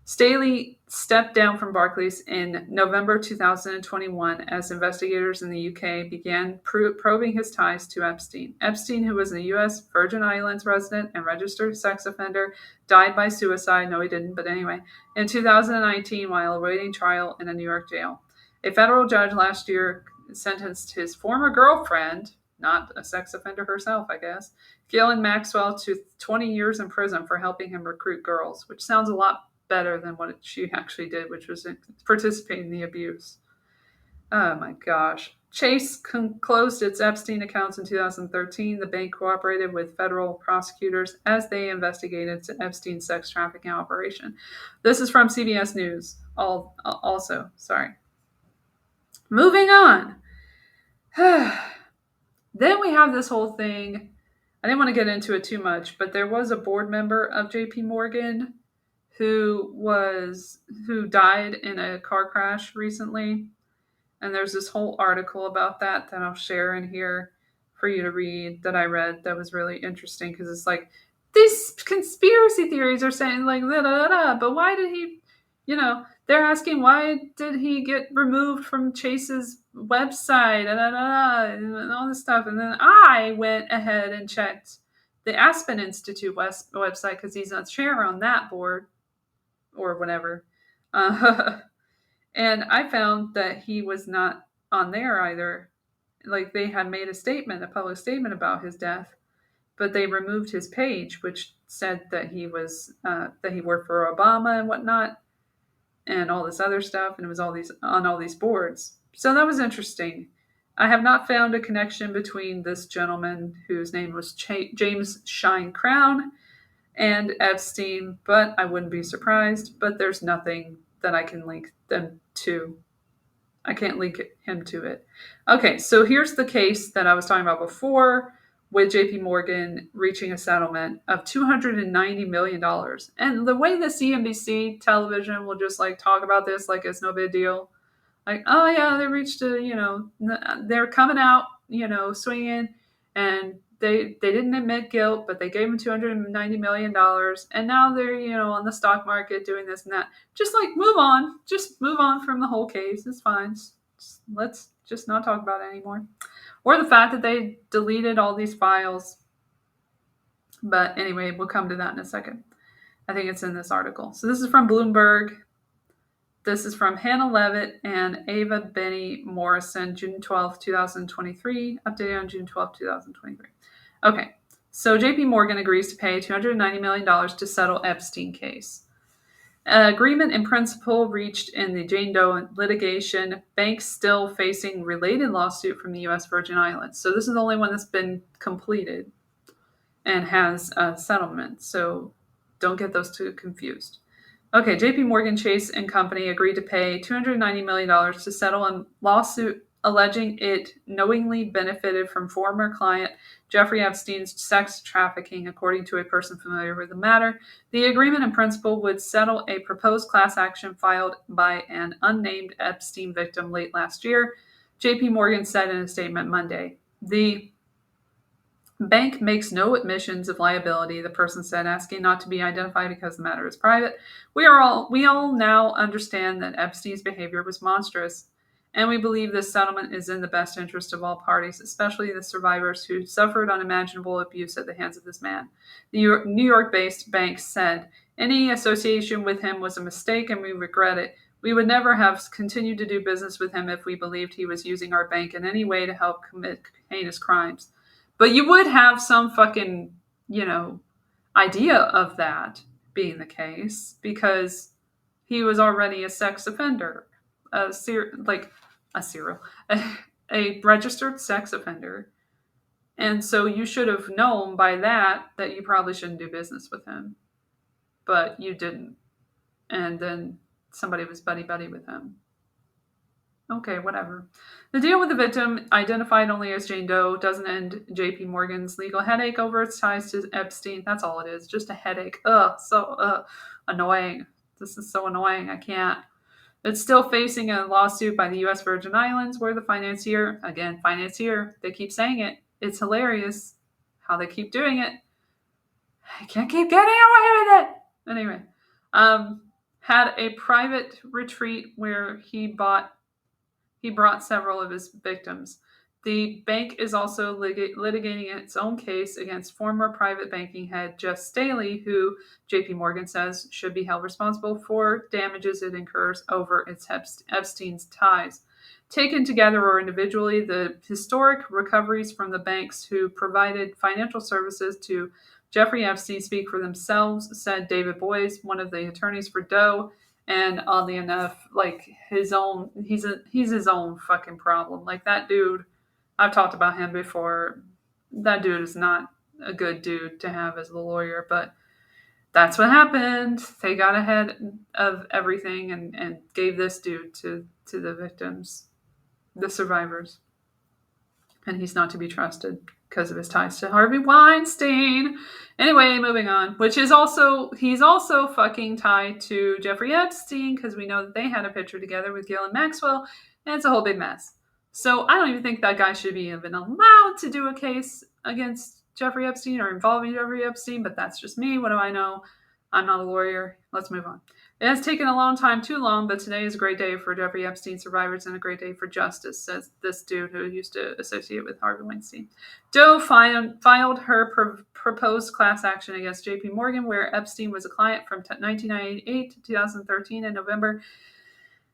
Staley stepped down from Barclays in November 2021 as investigators in the UK began probing his ties to Epstein. Epstein, who was a U.S. Virgin Islands resident and registered sex offender, died by suicide. No, he didn't, but anyway, in 2019 while awaiting trial in a New York jail. A federal judge last year sentenced his former girlfriend, not a sex offender herself, I guess, Ghislaine Maxwell, to 20 years in prison for helping him recruit girls, which sounds a lot better than what she actually did, which was participate in the abuse. Oh my gosh. Chase closed its Epstein accounts in 2013. The bank cooperated with federal prosecutors as they investigated Epstein's sex trafficking operation. This is from CBS News. Also, sorry. Moving on. Then we have this whole thing. I didn't want to get into it too much, but there was a board member of JP Morgan who died in a car crash recently. And there's this whole article about that I'll share in here for you to read that I read that was really interesting, because it's like, these conspiracy theories are saying like da da da, but why did he, they're asking why did he get removed from Chase's website and all this stuff. And then I went ahead and checked the Aspen Institute website, because he's a chair on that board or whatever. And I found that he was not on there either. Like, they had made a public statement about his death, but they removed his page, which said that he was that he worked for Obama and whatnot, and all this other stuff, and it was on all these boards. So that was interesting. I have not found a connection between this gentleman, whose name was James Shine Crown, and Epstein, but I wouldn't be surprised. But there's nothing that I can link them to. I can't link him to it. Okay, so here's the case that I was talking about before, with JP Morgan reaching a settlement of $290 million. And the way the CNBC television will just like talk about this like it's no big deal. Like, oh yeah, they reached they're coming out, swinging, and they didn't admit guilt, but they gave them $290 million, and now they're, on the stock market doing this and that. Just like move on from the whole case. It's fine. Let's just not talk about it anymore. Or the fact that they deleted all these files. But anyway, we'll come to that in a second. I think it's in this article. So this is from Bloomberg. This is from Hannah Levitt and Ava Benny Morrison, June 12, 2023, updated on June 12, 2023. Okay, so JP Morgan agrees to pay $290 million to settle Epstein case. Agreement in principle reached in the Jane Doe litigation. Banks still facing related lawsuit from the U.S. Virgin Islands. So this is the only one that's been completed and has a settlement. So don't get those two confused. Okay, JP Morgan Chase and Company agreed to pay $290 million to settle a lawsuit alleging it knowingly benefited from former client Jeffrey Epstein's sex trafficking, according to a person familiar with the matter. The agreement in principle would settle a proposed class action filed by an unnamed Epstein victim late last year, JP Morgan said in a statement Monday. The bank makes no admissions of liability, the person said, asking not to be identified because the matter is private. We all now understand that Epstein's behavior was monstrous, and we believe this settlement is in the best interest of all parties, especially the survivors who suffered unimaginable abuse at the hands of this man. The New York-based bank said, any association with him was a mistake and we regret it. We would never have continued to do business with him if we believed he was using our bank in any way to help commit heinous crimes. But you would have some fucking, idea of that being the case, because he was already a sex offender, a registered sex offender. And so you should have known by that you probably shouldn't do business with him. But you didn't. And then somebody was buddy-buddy with him. Okay, whatever. The deal with the victim, identified only as Jane Doe, doesn't end JP Morgan's legal headache over its ties to Epstein. That's all it is, just a headache. So annoying. This is so annoying. I can't. It's still facing a lawsuit by the U.S. Virgin Islands, where the financier, they keep saying it. It's hilarious how they keep doing it. I can't keep getting away with it. Anyway, had a private retreat where he brought several of his victims. The bank is also litigating its own case against former private banking head Jeff Staley, who JP Morgan says should be held responsible for damages it incurs over its Epstein's ties. Taken together or individually, the historic recoveries from the banks who provided financial services to Jeffrey Epstein speak for themselves, said David Boies, one of the attorneys for Doe. And oddly enough, like he's his own fucking problem. Like that dude, I've talked about him before. That dude is not a good dude to have as a lawyer, but that's what happened. They got ahead of everything and gave this dude to the victims, the survivors. And he's not to be trusted because of his ties to Harvey Weinstein. Anyway, moving on. He's also fucking tied to Jeffrey Epstein because we know that they had a picture together with Ghislaine Maxwell, and it's a whole big mess. So I don't even think that guy should be even allowed to do a case against Jeffrey Epstein or involving Jeffrey Epstein, but that's just me. What do I know? I'm not a lawyer. Let's move on. It has taken a long time, too long, but today is a great day for Jeffrey Epstein survivors and a great day for justice, says this dude who used to associate with Harvey Weinstein. Doe filed her proposed class action against J.P. Morgan, where Epstein was a client from 1998 to 2013 in November.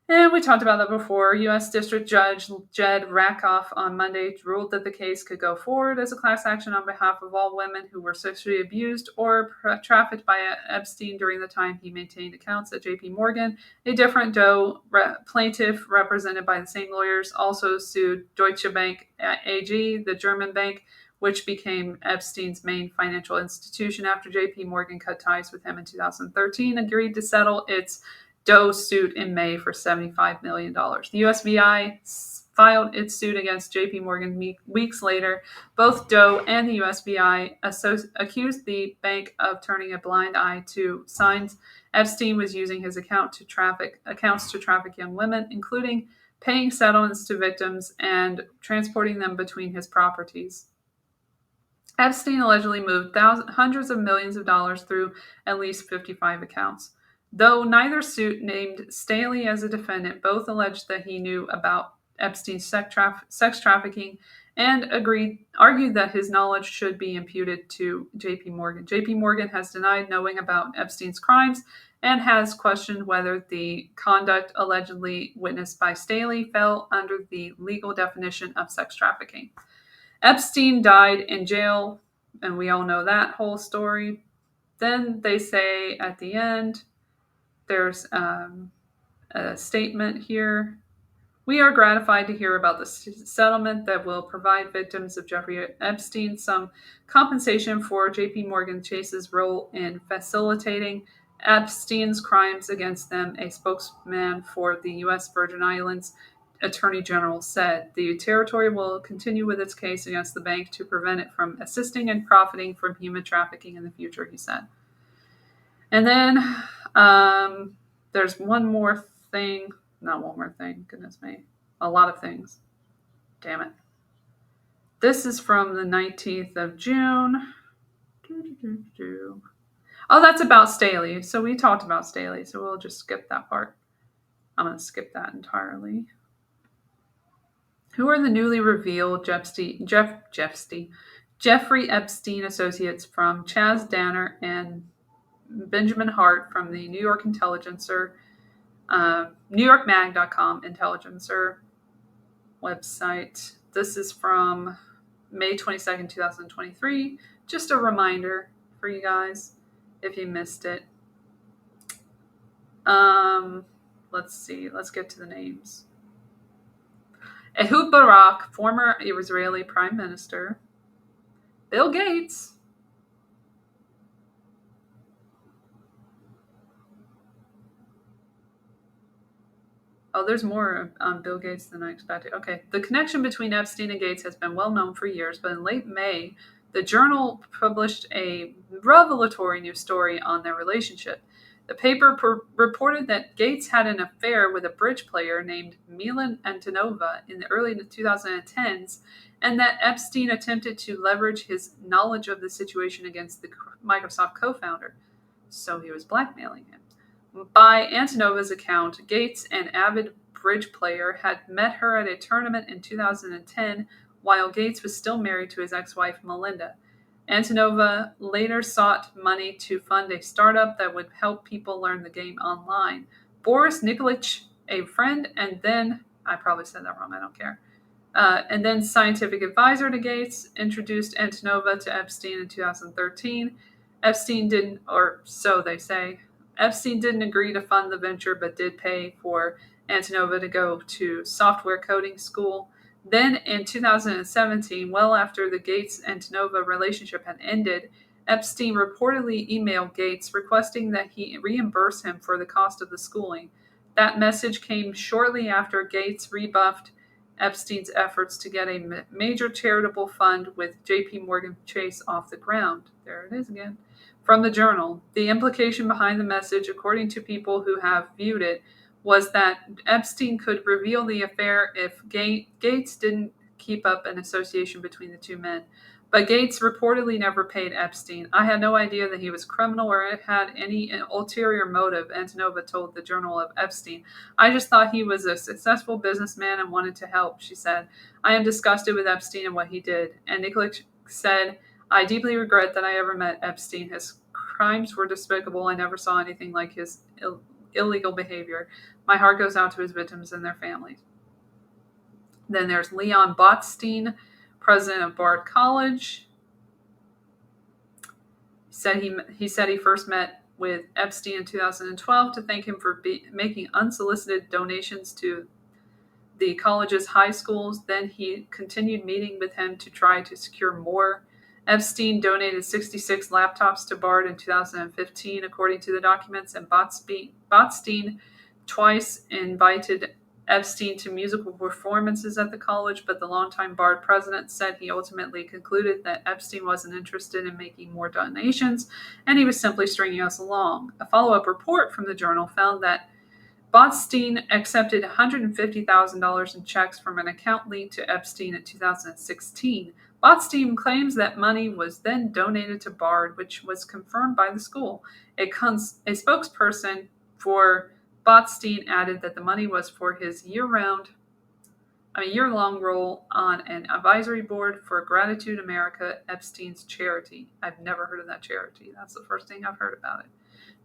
And we talked about that before. U.S. District Judge Jed Rakoff on Monday ruled that the case could go forward as a class action on behalf of all women who were sexually abused or trafficked by Epstein during the time he maintained accounts at J.P. Morgan. A different Doe plaintiff, represented by the same lawyers, also sued Deutsche Bank AG, the German bank, which became Epstein's main financial institution after J.P. Morgan cut ties with him in 2013, agreed to settle its Doe suit in May for $75 million. The USVI filed its suit against J.P. Morgan weeks later. Both Doe and the USVI accused the bank of turning a blind eye to signs Epstein was using his accounts to traffic young women, including paying settlements to victims and transporting them between his properties. Epstein allegedly moved hundreds of millions of dollars through at least 55 accounts. Though neither suit named Staley as a defendant, both alleged that he knew about Epstein's sex trafficking and argued that his knowledge should be imputed to J.P. Morgan. J.P. Morgan has denied knowing about Epstein's crimes and has questioned whether the conduct allegedly witnessed by Staley fell under the legal definition of sex trafficking. Epstein died in jail, and we all know that whole story. Then they say at the end, there's a statement here. We are gratified to hear about the settlement that will provide victims of Jeffrey Epstein some compensation for J.P. Morgan Chase's role in facilitating Epstein's crimes against them, a spokesman for the U.S. Virgin Islands Attorney General said. The territory will continue with its case against the bank to prevent it from assisting and profiting from human trafficking in the future, he said. And then there's one more thing. Not one more thing. Goodness me. A lot of things. Damn it. This is from the 19th of June. Oh, that's about Staley. So we talked about Staley. So we'll just skip that part. I'm going to skip that entirely. Who are the newly revealed Jeffrey Epstein associates from Chaz Danner and Benjamin Hart from the New York Intelligencer, NewYorkMag.com Intelligencer website. This is from May 22nd, 2023. Just a reminder for you guys if you missed it. Let's see. Let's get to the names. Ehud Barak, former Israeli Prime Minister. Bill Gates. Oh, there's more on Bill Gates than I expected. Okay. The connection between Epstein and Gates has been well known for years, but in late May, the Journal published a revelatory new story on their relationship. The paper reported that Gates had an affair with a bridge player named Milan Antonova in the early 2010s, and that Epstein attempted to leverage his knowledge of the situation against the Microsoft co-founder. So he was blackmailing him. By Antonova's account, Gates, an avid bridge player, had met her at a tournament in 2010 while Gates was still married to his ex-wife Melinda. Antonova later sought money to fund a startup that would help people learn the game online. Boris Nikolic, a friend, and then, I probably said that wrong, I don't care, And then scientific advisor to Gates introduced Antonova to Epstein in 2013. Epstein didn't, or so they say, Epstein didn't agree to fund the venture, but did pay for Antonova to go to software coding school. Then in 2017, well after the Gates-Antonova relationship had ended, Epstein reportedly emailed Gates requesting that he reimburse him for the cost of the schooling. That message came shortly after Gates rebuffed Epstein's efforts to get a major charitable fund with J.P. Morgan Chase off the ground. There it is again. From the Journal, the implication behind the message, according to people who have viewed it, was that Epstein could reveal the affair if Gates didn't keep up an association between the two men. But Gates reportedly never paid Epstein. I had no idea that he was criminal or had any ulterior motive, Antonova told the Journal of Epstein. I just thought he was a successful businessman and wanted to help, she said. I am disgusted with Epstein and what he did. And Nikolic said, I deeply regret that I ever met Epstein. His crimes were despicable. I never saw anything like his illegal behavior. My heart goes out to his victims and their families. Then there's Leon Botstein, president of Bard College. He said he first met with Epstein in 2012 to thank him for making unsolicited donations to the college's high schools. Then he continued meeting with him to try to secure more. Epstein donated 66 laptops to Bard in 2015, according to the documents, and Botstein twice invited Epstein to musical performances at the college, but the longtime Bard president said he ultimately concluded that Epstein wasn't interested in making more donations, and he was simply stringing us along. A follow-up report from the Journal found that Botstein accepted $150,000 in checks from an account linked to Epstein in 2016. Botstein claims that money was then donated to Bard, which was confirmed by the school. A spokesperson for Botstein added that the money was for his year-long role on an advisory board for Gratitude America, Epstein's charity. I've never heard of that charity. That's the first thing I've heard about it.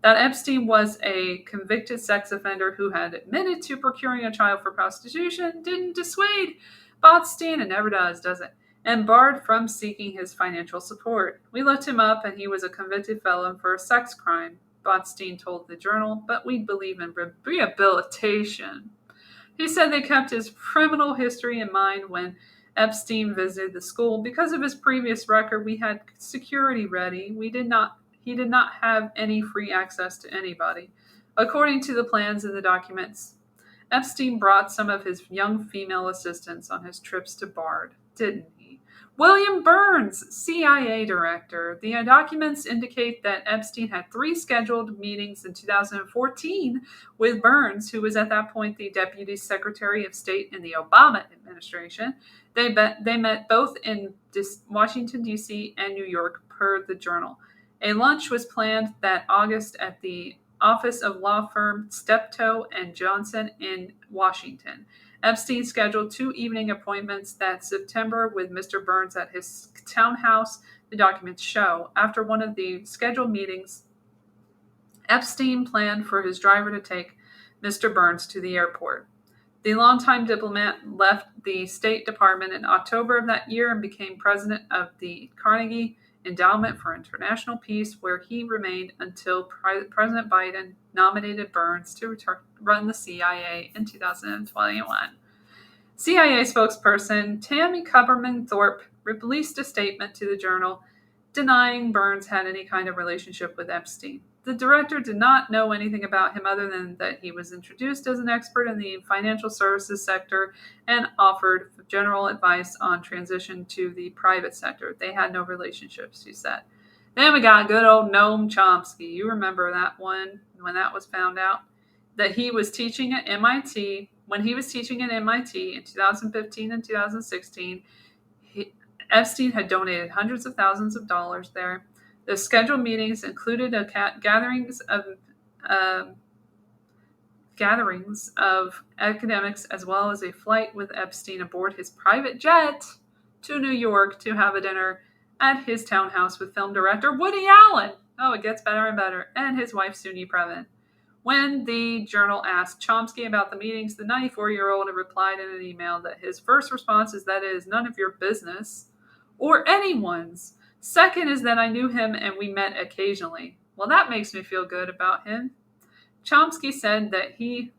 That Epstein was a convicted sex offender who had admitted to procuring a child for prostitution didn't dissuade Botstein, and never does it? And Bard from seeking his financial support. We looked him up, and he was a convicted felon for a sex crime, Botstein told the Journal, but we believe in rehabilitation. He said they kept his criminal history in mind when Epstein visited the school. Because of his previous record, we had security ready. He did not have any free access to anybody. According to the plans in the documents, Epstein brought some of his young female assistants on his trips to Bard, didn't he? William Burns, CIA director. The documents indicate that Epstein had 3 scheduled meetings in 2014 with Burns, who was at that point the Deputy Secretary of State in the Obama administration. They met both in Washington, D.C. and New York, per the Journal. A lunch was planned that August at the office of law firm Steptoe and Johnson in Washington. Epstein scheduled 2 evening appointments that September with Mr. Burns at his townhouse, the documents show. After one of the scheduled meetings, Epstein planned for his driver to take Mr. Burns to the airport. The longtime diplomat left the State Department in October of that year and became president of the Carnegie Endowment for International Peace, where he remained until President Biden nominated Burns to run the CIA in 2021. CIA spokesperson Tammy Kuperman-Thorpe released a statement to the Journal denying Burns had any kind of relationship with Epstein. The director did not know anything about him other than that he was introduced as an expert in the financial services sector and offered general advice on transition to the private sector. They had no relationships, she said. Then we got good old Noam Chomsky. You remember that one when that was found out? That he was teaching at MIT. When he was teaching at MIT in 2015 and 2016, Epstein had donated hundreds of thousands of dollars there. The scheduled meetings included gatherings of academics, as well as a flight with Epstein aboard his private jet to New York to have a dinner at his townhouse with film director Woody Allen. Oh, it gets better and better, and his wife Soon-Yi Previn. When the Journal asked Chomsky about the meetings, the 94-year-old replied in an email that his first response is that it is none of your business or anyone's. Second is that I knew him and we met occasionally. Well, that makes me feel good about him. Chomsky said that he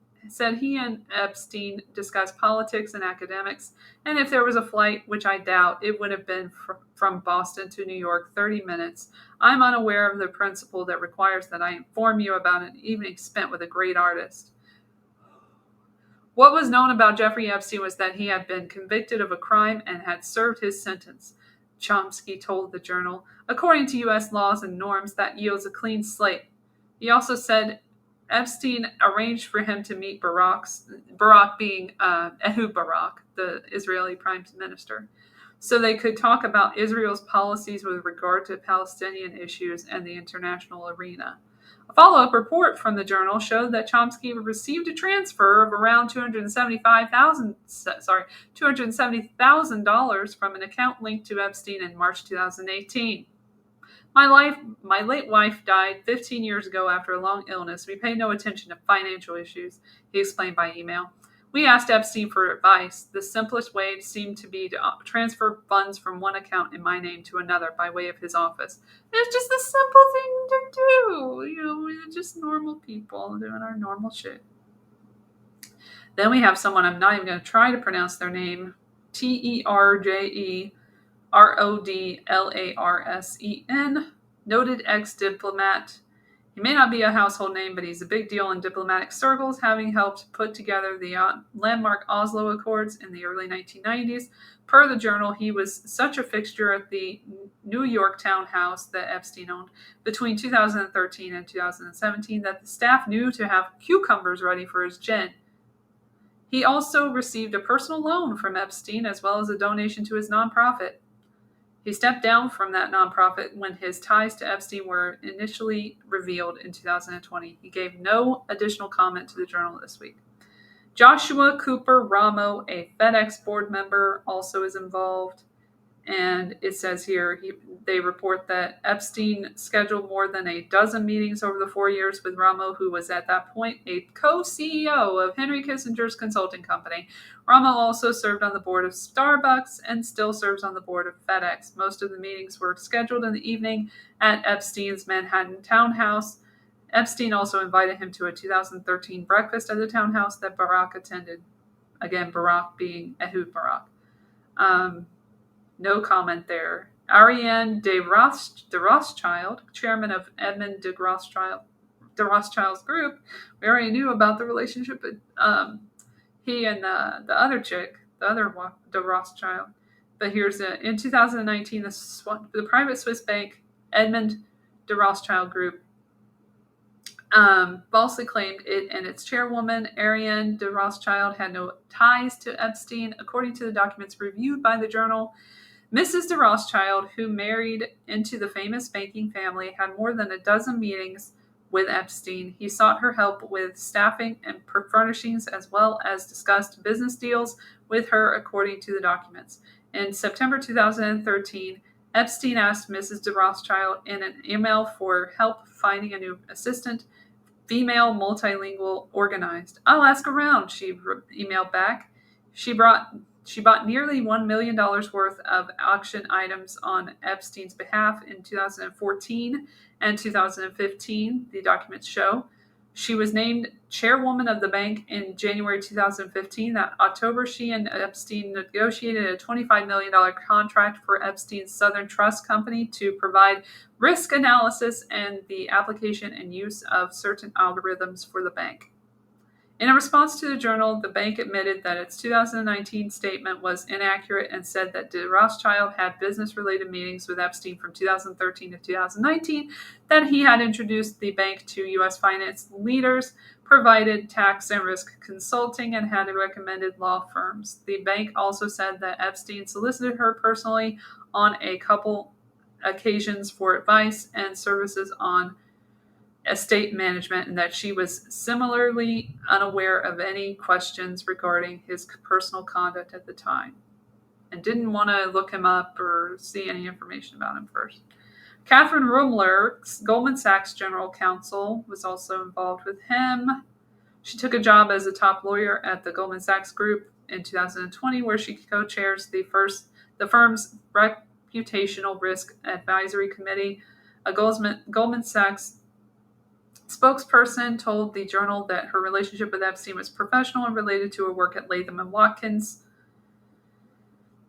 and Epstein discussed politics and academics, and if there was a flight, which I doubt, it would have been from Boston to New York, 30 minutes. I'm unaware of the principle that requires that I inform you about an evening spent with a great artist. What was known about Jeffrey Epstein was that he had been convicted of a crime and had served his sentence, Chomsky told the Journal. According to U.S. laws and norms, that yields a clean slate. He also said Epstein arranged for him to meet Barak being Ehud Barak, the Israeli prime minister, so they could talk about Israel's policies with regard to Palestinian issues and the international arena. A follow-up report from the Journal showed that Chomsky received a transfer of around $270,000 from an account linked to Epstein in March 2018. My late wife died 15 years ago after a long illness. We paid no attention to financial issues, he explained by email. We asked Epstein for advice. The simplest way seemed to be to transfer funds from one account in my name to another by way of his office. It's just a simple thing to do. We're just normal people doing our normal shit. Then we have someone, I'm not even going to try to pronounce their name, TerjedlaRsen, noted ex-diplomat. He may not be a household name, but he's a big deal in diplomatic circles, having helped put together the landmark Oslo Accords in the early 1990s. Per the Journal, he was such a fixture at the New York townhouse that Epstein owned between 2013 and 2017 that the staff knew to have cucumbers ready for his gin. He also received a personal loan from Epstein as well as a donation to his nonprofit. He stepped down from that nonprofit when his ties to Epstein were initially revealed in 2020. He gave no additional comment to the Journal this week. Joshua Cooper Ramo, a FedEx board member, also is involved. And it says here, they report that Epstein scheduled more than a dozen meetings over the 4 years with Ramo, who was at that point a co-CEO of Henry Kissinger's consulting company. Ramo also served on the board of Starbucks and still serves on the board of FedEx. Most of the meetings were scheduled in the evening at Epstein's Manhattan townhouse. Epstein also invited him to a 2013 breakfast at the townhouse that Barak attended. Again, Barak being Ehud Barak. No comment there. Ariane de Rothschild, chairman of Edmund de Rothschild's group, we already knew about the relationship, but he and the other chick, the other de Rothschild. But here's in 2019, the private Swiss bank Edmund de Rothschild group falsely claimed it and its chairwoman, Ariane de Rothschild, had no ties to Epstein. According to the documents reviewed by the Journal, Mrs. de Rothschild, who married into the famous banking family, had more than a dozen meetings with Epstein. He sought her help with staffing and furnishings as well as discussed business deals with her, according to the documents. In September 2013, Epstein asked Mrs. de Rothschild in an email for help finding a new assistant, female, multilingual, organized. I'll ask around, she emailed back. She bought nearly $1 million worth of auction items on Epstein's behalf in 2014 and 2015, the documents show. She was named chairwoman of the bank in January 2015. That October, she and Epstein negotiated a $25 million contract for Epstein's Southern Trust Company to provide risk analysis and the application and use of certain algorithms for the bank. In a response to the Journal, the bank admitted that its 2019 statement was inaccurate and said that de Rothschild had business-related meetings with Epstein from 2013 to 2019, that he had introduced the bank to U.S. finance leaders, provided tax and risk consulting, and had recommended law firms. The bank also said that Epstein solicited her personally on a couple occasions for advice and services on estate management, and that she was similarly unaware of any questions regarding his personal conduct at the time and didn't want to look him up or see any information about him first. Catherine Rumler, Goldman Sachs general counsel, was also involved with him. She took a job as a top lawyer at the Goldman Sachs Group in 2020, where she co-chairs the firm's reputational risk advisory committee. A Goldman Sachs spokesperson told the Journal that her relationship with Epstein was professional and related to her work at Latham and Watkins.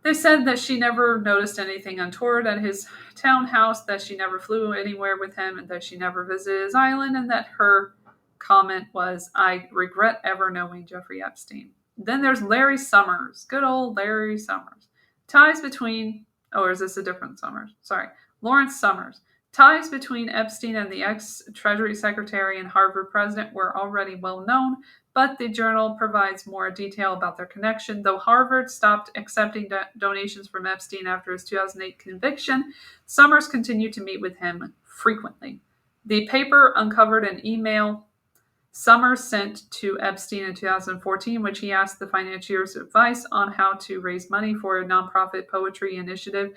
They said that she never noticed anything untoward at his townhouse, that she never flew anywhere with him, and that she never visited his island, and that her comment was, "I regret ever knowing Jeffrey Epstein." Then there's Larry Summers. Good old Larry Summers. Ties between, or is this a different Summers? Sorry. Lawrence Summers. Ties between Epstein and the ex-Treasury Secretary and Harvard president were already well known, but the Journal provides more detail about their connection. Though Harvard stopped accepting donations from Epstein after his 2008 conviction, Summers continued to meet with him frequently. The paper uncovered an email Summers sent to Epstein in 2014, which he asked the financier's advice on how to raise money for a nonprofit poetry initiative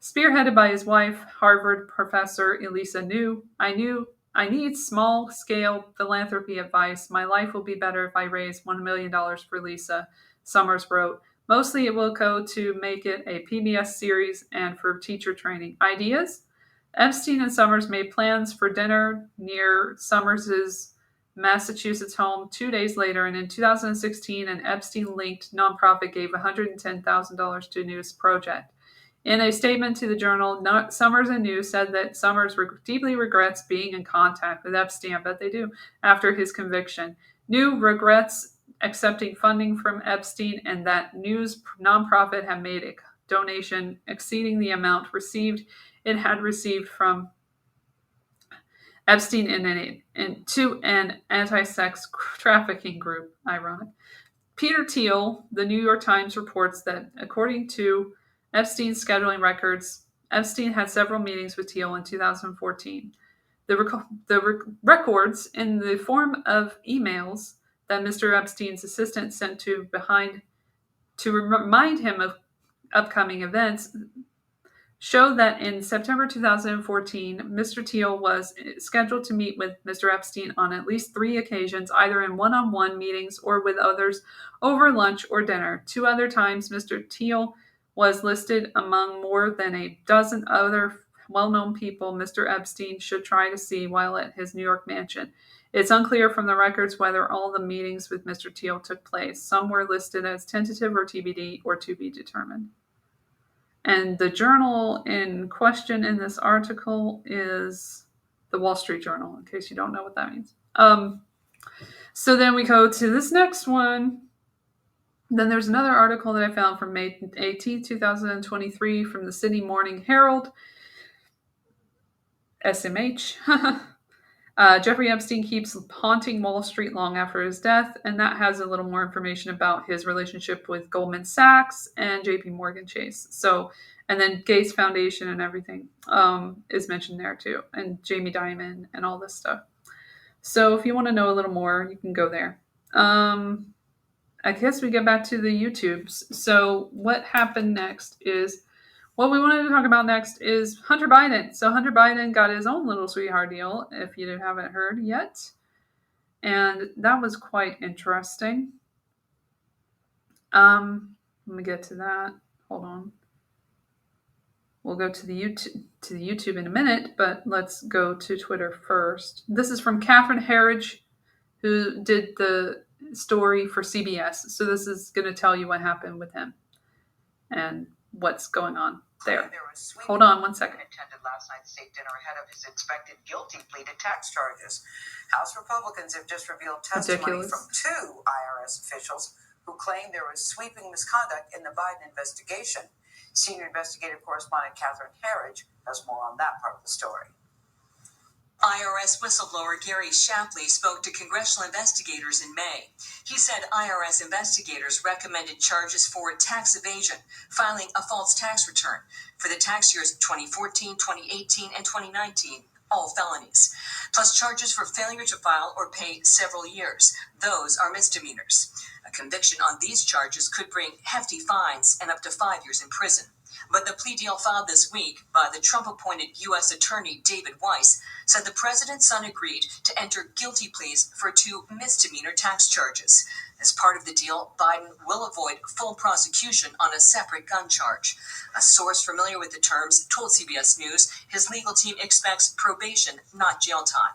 spearheaded by his wife, Harvard professor Elisa New. I need small-scale philanthropy advice. My life will be better if I raise $1 million for Lisa, Summers wrote. Mostly it will go to make it a PBS series and for teacher training. Ideas? Epstein and Summers made plans for dinner near Summers' Massachusetts home 2 days later, and in 2016, an Epstein-linked nonprofit gave $110,000 to New's project. In a statement to the Journal, Summers and New said that Summers deeply regrets being in contact with Epstein, I bet they do, after his conviction. New regrets accepting funding from Epstein, and that New's nonprofit had made a donation exceeding the amount it had received from Epstein to an anti-sex trafficking group. Ironic. Peter Thiel, the New York Times, reports that according to Epstein's scheduling records, Epstein had several meetings with Thiel in 2014. The records in the form of emails that Mr. Epstein's assistant sent to remind him of upcoming events show that in September 2014, Mr. Thiel was scheduled to meet with Mr. Epstein on at least 3 occasions, either in one-on-one meetings or with others over lunch or dinner. 2 other times, Mr. Thiel was listed among more than a dozen other well-known people Mr. Epstein should try to see while at his New York mansion. It's unclear from the records whether all the meetings with Mr. Thiel took place. Some were listed as tentative or TBD or to be determined. And the journal in question in this article is the Wall Street Journal, in case you don't know what that means. So then we go to this next one. Then there's another article that I found from May 18, 2023 from the Sydney Morning Herald. SMH. Jeffrey Epstein keeps haunting Wall Street long after his death, and that has a little more information about his relationship with Goldman Sachs and JP Morgan Chase. So, and then Gates Foundation and everything is mentioned there too, and Jamie Dimon and all this stuff. So if you want to know a little more, you can go there. I guess we get back to the YouTubes. So what happened next is, what we wanted to talk about next is Hunter Biden. So Hunter Biden got his own little sweetheart deal, if you haven't heard yet. And that was quite interesting. Let me get to that. Hold on. We'll go to the YouTube in a minute, but let's go to Twitter first. This is from Catherine Herridge, who did the story for CBS. So this is going to tell you what happened with him and what's going on there. Hold on 1 second. Attended last night's state dinner ahead of his expected guilty plea to tax charges. House Republicans have just revealed testimony from 2 IRS officials who claim there was sweeping misconduct in the Biden investigation. Senior investigative correspondent Catherine Herridge has more on that part of the story. IRS whistleblower Gary Shapley spoke to congressional investigators in May. He said IRS investigators recommended charges for tax evasion, filing a false tax return for the tax years 2014, 2018, and 2019. all felonies, plus charges for failure to file or pay several years. Those are misdemeanors. A conviction on these charges could bring hefty fines and up to 5 years in prison. But the plea deal filed this week by the Trump-appointed U.S. Attorney David Weiss said the president's son agreed to enter guilty pleas for 2 misdemeanor tax charges. As part of the deal, Biden will avoid full prosecution on a separate gun charge. A source familiar with the terms told CBS News his legal team expects probation, not jail time.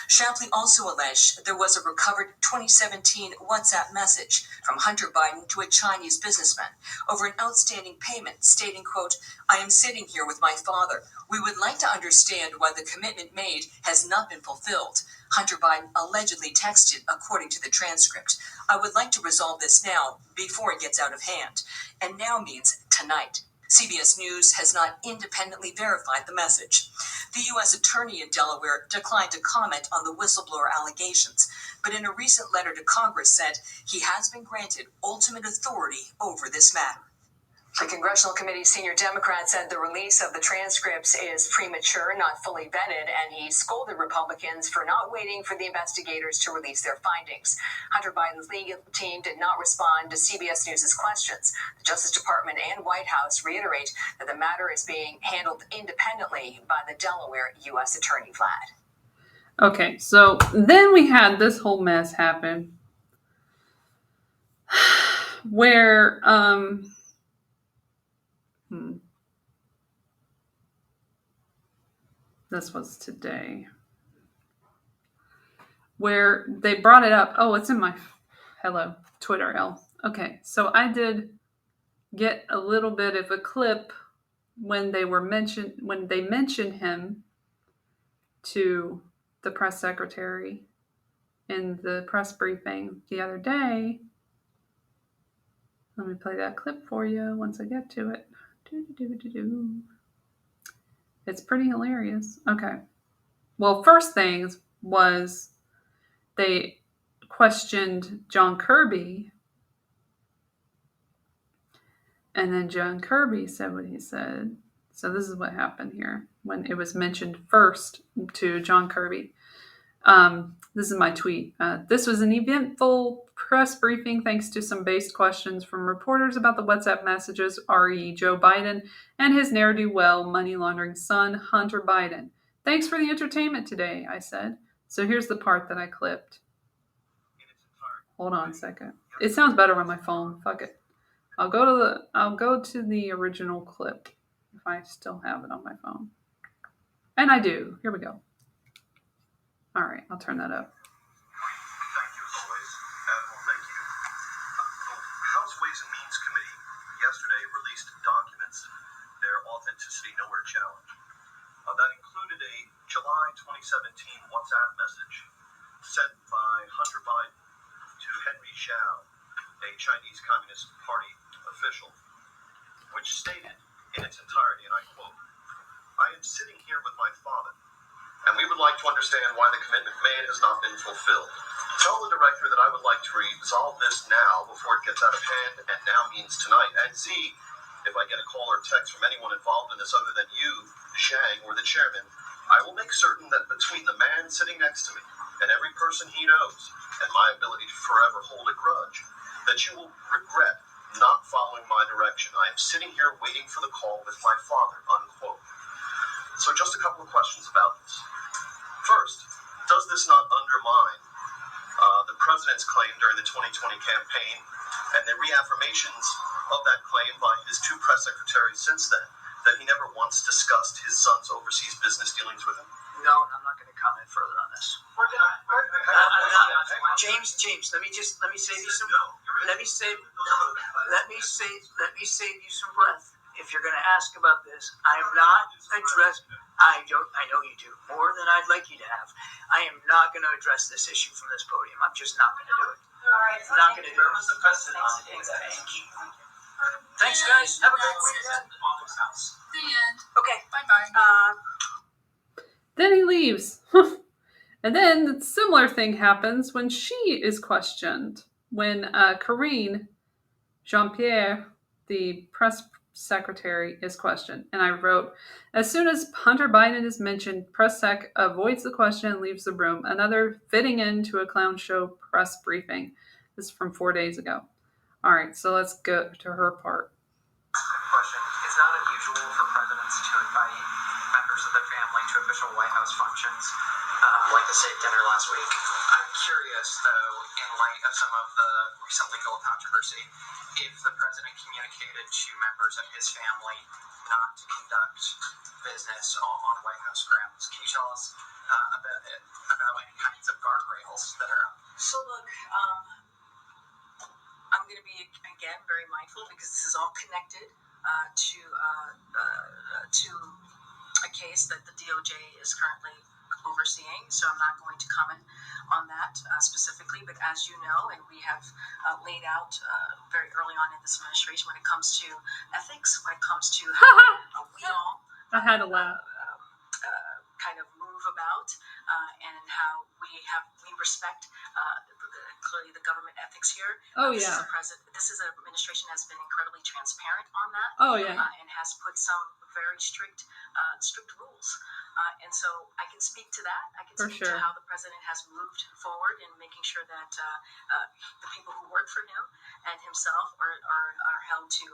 Shapley also alleged there was a recovered 2017 WhatsApp message from Hunter Biden to a Chinese businessman over an outstanding payment stating, quote, "I am sitting here with my father. We would like to understand why the commitment made has not been fulfilled." Hunter Biden allegedly texted, according to the transcript, "I would like to resolve this now before it gets out of hand." And now means tonight. CBS News has not independently verified the message. The U.S. Attorney in Delaware declined to comment on the whistleblower allegations, but in a recent letter to Congress said he has been granted ultimate authority over this matter. The Congressional Committee senior Democrat said the release of the transcripts is premature, not fully vetted, and he scolded Republicans for not waiting for the investigators to release their findings. Hunter Biden's legal team did not respond to CBS News' questions. The Justice Department and White House reiterate that the matter is being handled independently by the Delaware U.S. Attorney Vlad. Okay, so then we had this whole mess happen where, this was today, where they brought it up. Oh, it's in my Twitter, Elle. Okay, so I did get a little bit of a clip when they mentioned him to the press secretary in the press briefing the other day. Let me play that clip for you once I get to it. It's pretty hilarious. Okay. Well, first things was they questioned John Kirby, and then John Kirby said what he said. So this is what happened here when it was mentioned first to John Kirby. This is my tweet. This was an eventful press briefing thanks to some based questions from reporters about the WhatsApp messages, re Joe Biden and his ne'er-do-well money laundering son, Hunter Biden. Thanks for the entertainment today, I said. So here's the part that I clipped. Hold on a second. It sounds better on my phone. Fuck it. I'll go to the original clip if I still have it on my phone. And I do. Here we go. All right, I'll turn that up. Thank you as always. Admiral, thank you. The House Ways and Means Committee yesterday released documents, their authenticity nowhere challenged. That included a July 2017 WhatsApp message sent by Hunter Biden to Henry Zhao, a Chinese Communist Party official, which stated in its entirety, and I quote, "I am sitting here with my father, and we would like to understand why the commitment made has not been fulfilled. Tell the director that I would like to resolve this now before it gets out of hand, and now means tonight. And Z, if I get a call or text from anyone involved in this other than you, Shang, or the chairman, I will make certain that between the man sitting next to me and every person he knows, and my ability to forever hold a grudge, that you will regret not following my direction. I am sitting here waiting for the call with my father," unquote. So just a couple of questions about this. First, does this not undermine the president's claim during the 2020 campaign and the reaffirmations of that claim by his 2 press secretaries since then, that he never once discussed his son's overseas business dealings with him? No, I'm not going to comment further on this. James, let me save you some. Let me save you some breath. If you're going to ask about this, I am not addressing. I know you do more than I'd like you to have. I am not going to address this issue from this podium. I'm just not going to do it. I'm not going to do it. Thanks, guys. Have a great weekend. The end. Okay. Bye-bye. Then he leaves. And then a similar thing happens when she is questioned. When Karine Jean-Pierre, the press secretary is questioned. And I wrote, as soon as Hunter Biden is mentioned, press sec avoids the question and leaves the room. Another fitting into a clown show press briefing. This is from 4 days ago. All right, so let's go to her part. Question. It's not unusual for presidents to invite members of their family to official White House functions, like the state dinner last week. I'm curious, though, in light of some of the recent legal controversy, if the president communicated to members of his family not to conduct business on White House grounds. Can you tell us about any kinds of guardrails that are up? So look, I'm going to be, again, very mindful because this is all connected to a case that the DOJ is currently overseeing. So I'm not going to comment on that specifically. But as you know, and we have laid out very early on in this administration, when it comes to ethics, when it comes to how we all I had to laugh. kind of move about and how we respect clearly the government ethics here. Oh, This yeah. is an administration that has been incredibly transparent on that. Oh, yeah. And has put some very strict rules. And so I can speak to that. I can For speak sure. to how the president has moved forward in making sure that the people who work for him and himself are held to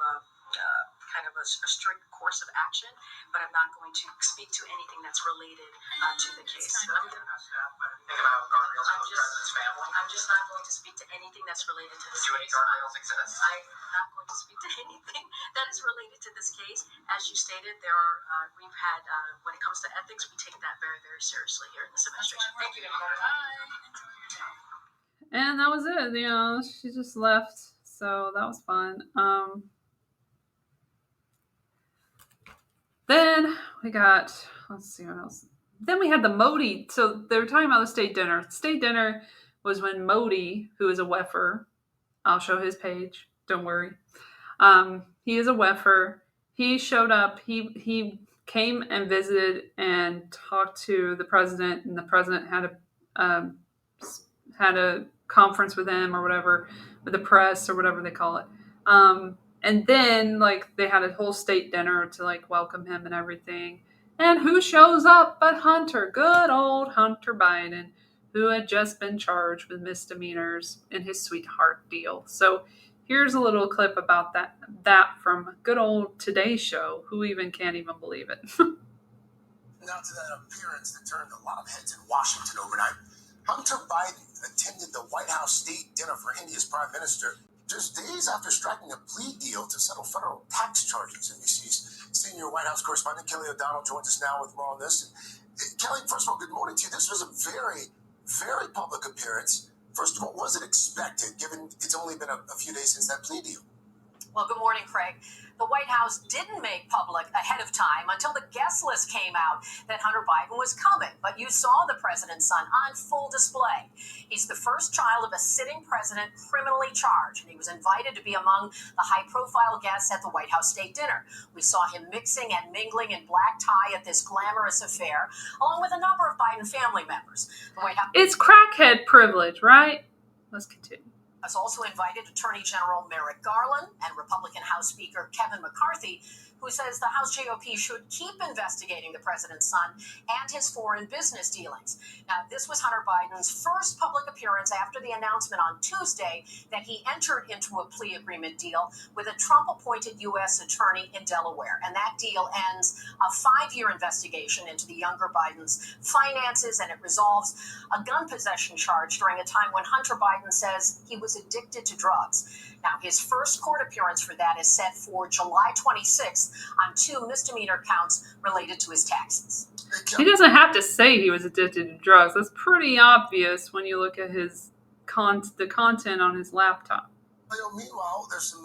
kind of a strict course of action. But I'm not going to speak to anything that's related to the case. Think about guardrails for the president's family. I'm just not going to speak to anything that's related to this Do any case. guardrails exist? I'm not going to speak to anything that is related to this case. As you stated, there are we've had when it comes to ethics, we take that very, very seriously here in this administration. Thank you, everybody. And that was it. You know, she just left. So that was fun. Then we got, let's see what else. Then we had the Modi. So they were talking about the state dinner. State dinner was when Modi, who is a WEFer, I'll show his page. Don't worry. He is a WEFer. He showed up. He came and visited and talked to the president, and the president had a conference with him or whatever, with the press or whatever they call it. And then they had a whole state dinner to welcome him and everything. And who shows up but Hunter, good old Hunter Biden, who had just been charged with misdemeanors in his sweetheart deal. So here's a little clip about that from good old Today Show. Who even can't even believe it? Now to that appearance that turned a lot of heads in Washington overnight. Hunter Biden attended the White House state dinner for India's prime minister just days after striking a plea deal to settle federal tax charges. NBC's senior White House correspondent Kelly O'Donnell joins us now with more on this. And Kelly, first of all, good morning to you. This was a very, very public appearance. First of all, was it expected, given it's only been a few days since that plea deal? Well, good morning, Craig. The White House didn't make public ahead of time until the guest list came out that Hunter Biden was coming. But you saw the president's son on full display. He's the first child of a sitting president criminally charged, and he was invited to be among the high-profile guests at the White House state dinner. We saw him mixing and mingling in black tie at this glamorous affair, along with a number of Biden family members. The White House It's crackhead privilege, right? Let's continue. has also invited Attorney General Merrick Garland and Republican House Speaker Kevin McCarthy, who says the House GOP should keep investigating the president's son and his foreign business dealings. Now, this was Hunter Biden's first public appearance after the announcement on Tuesday that he entered into a plea agreement deal with a Trump-appointed U.S. attorney in Delaware. And that deal ends a 5-year investigation into the younger Biden's finances, and it resolves a gun possession charge during a time when Hunter Biden says he was addicted to drugs. Now, his first court appearance for that is set for July 26th on 2 misdemeanor counts related to his taxes. He doesn't have to say he was addicted to drugs. That's pretty obvious when you look at his the content on his laptop. Meanwhile, there's some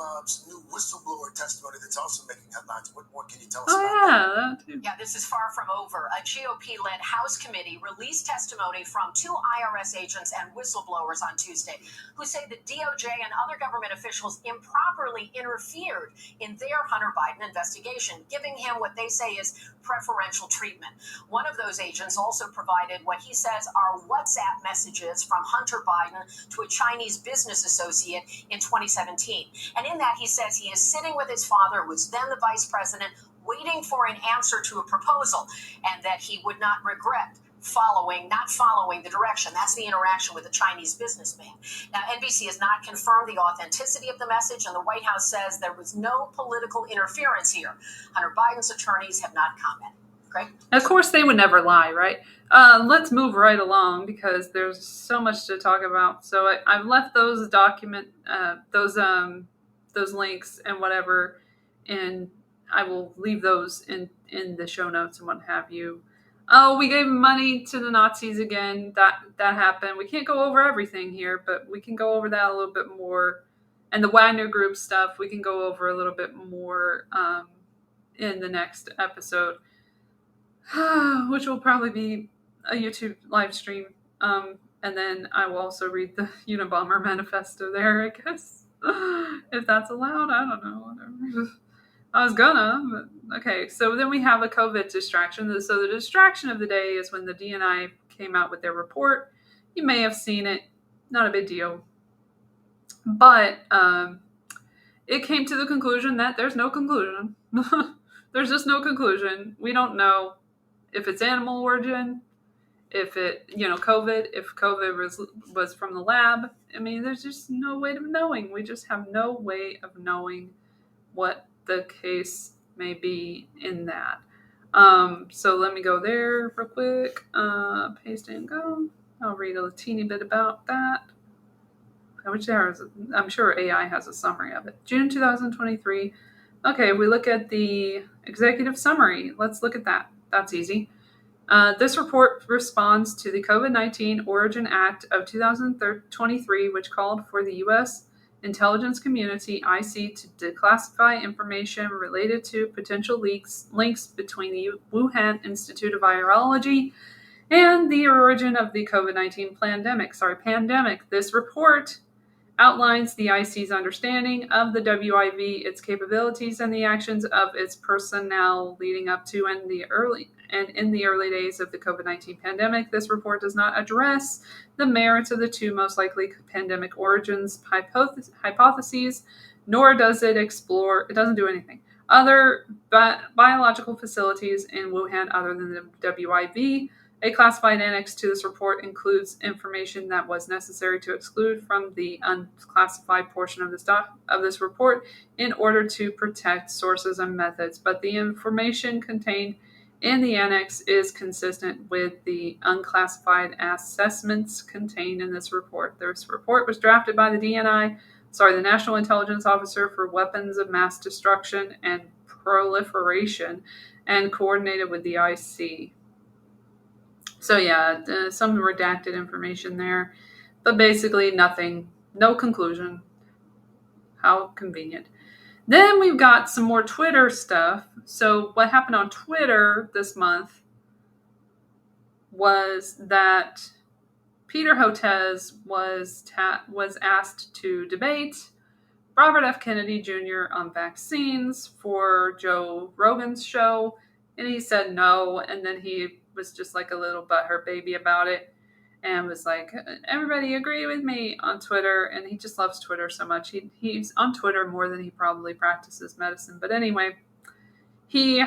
new whistleblower testimony that's also making headlines. What more can you tell us Oh, about yeah, that too. Yeah, this is far from over. A GOP-led House committee released testimony from 2 IRS agents and whistleblowers on Tuesday who say the DOJ and other government officials improperly interfered in their Hunter Biden investigation, giving him what they say is preferential treatment. One of those agents also provided what he says are WhatsApp messages from Hunter Biden to a Chinese business associate in 2019. 2017. And in that, he says he is sitting with his father, who was then the vice president, waiting for an answer to a proposal, and that he would not regret not following the direction. That's the interaction with the Chinese businessman. Now, NBC has not confirmed the authenticity of the message, and the White House says there was no political interference here. Hunter Biden's attorneys have not commented. Great. Of course, they would never lie, right? Let's move right along because there's so much to talk about. So I've left those those links and whatever, and I will leave those in the show notes and what have you. Oh, we gave money to the Nazis again. That happened. We can't go over everything here, but we can go over that a little bit more. And the Wagner Group stuff, we can go over a little bit more in the next episode, which will probably be a YouTube live stream. And then I will also read the Unabomber manifesto there, I guess. If that's allowed, I don't know. Whatever. I was gonna, but okay. So then we have a COVID distraction. So the distraction of the day is when the DNI came out with their report. You may have seen it. Not a big deal. But it came to the conclusion that there's no conclusion. There's just no conclusion. We don't know if it's animal origin, if COVID was from the lab. I mean, there's just no way of knowing. We just have no way of knowing what the case may be in that. So let me go there real quick. Paste and go. I'll read a teeny bit about that. I'm sure AI has a summary of it. June 2023. Okay, we look at the executive summary. Let's look at that. That's easy. This report responds to the COVID-19 Origin Act of 2023, which called for the U.S. intelligence community, IC, to declassify information related to potential links between the Wuhan Institute of Virology and the origin of the COVID-19 pandemic. This report outlines the IC's understanding of the WIV, its capabilities, and the actions of its personnel leading up to in the early days of the COVID-19 pandemic. This report does not address the merits of the two most likely pandemic origins hypotheses, nor does it doesn't do anything. Other biological facilities in Wuhan other than the WIV. A classified annex to this report includes information that was necessary to exclude from the unclassified portion of this report in order to protect sources and methods, but the information contained in the annex is consistent with the unclassified assessments contained in this report. This report was drafted by the National Intelligence Officer for Weapons of Mass Destruction and Proliferation, and coordinated with the IC. So yeah, some redacted information there, but basically nothing, no conclusion. How convenient. Then we've got some more Twitter stuff. So what happened on Twitter this month was that Peter Hotez was asked to debate Robert F. Kennedy Jr. on vaccines for Joe Rogan's show, and he said no, and then he was just like a little butthurt baby about it and was like, everybody agree with me on Twitter. And he just loves Twitter so much. He's on Twitter more than he probably practices medicine. But anyway, he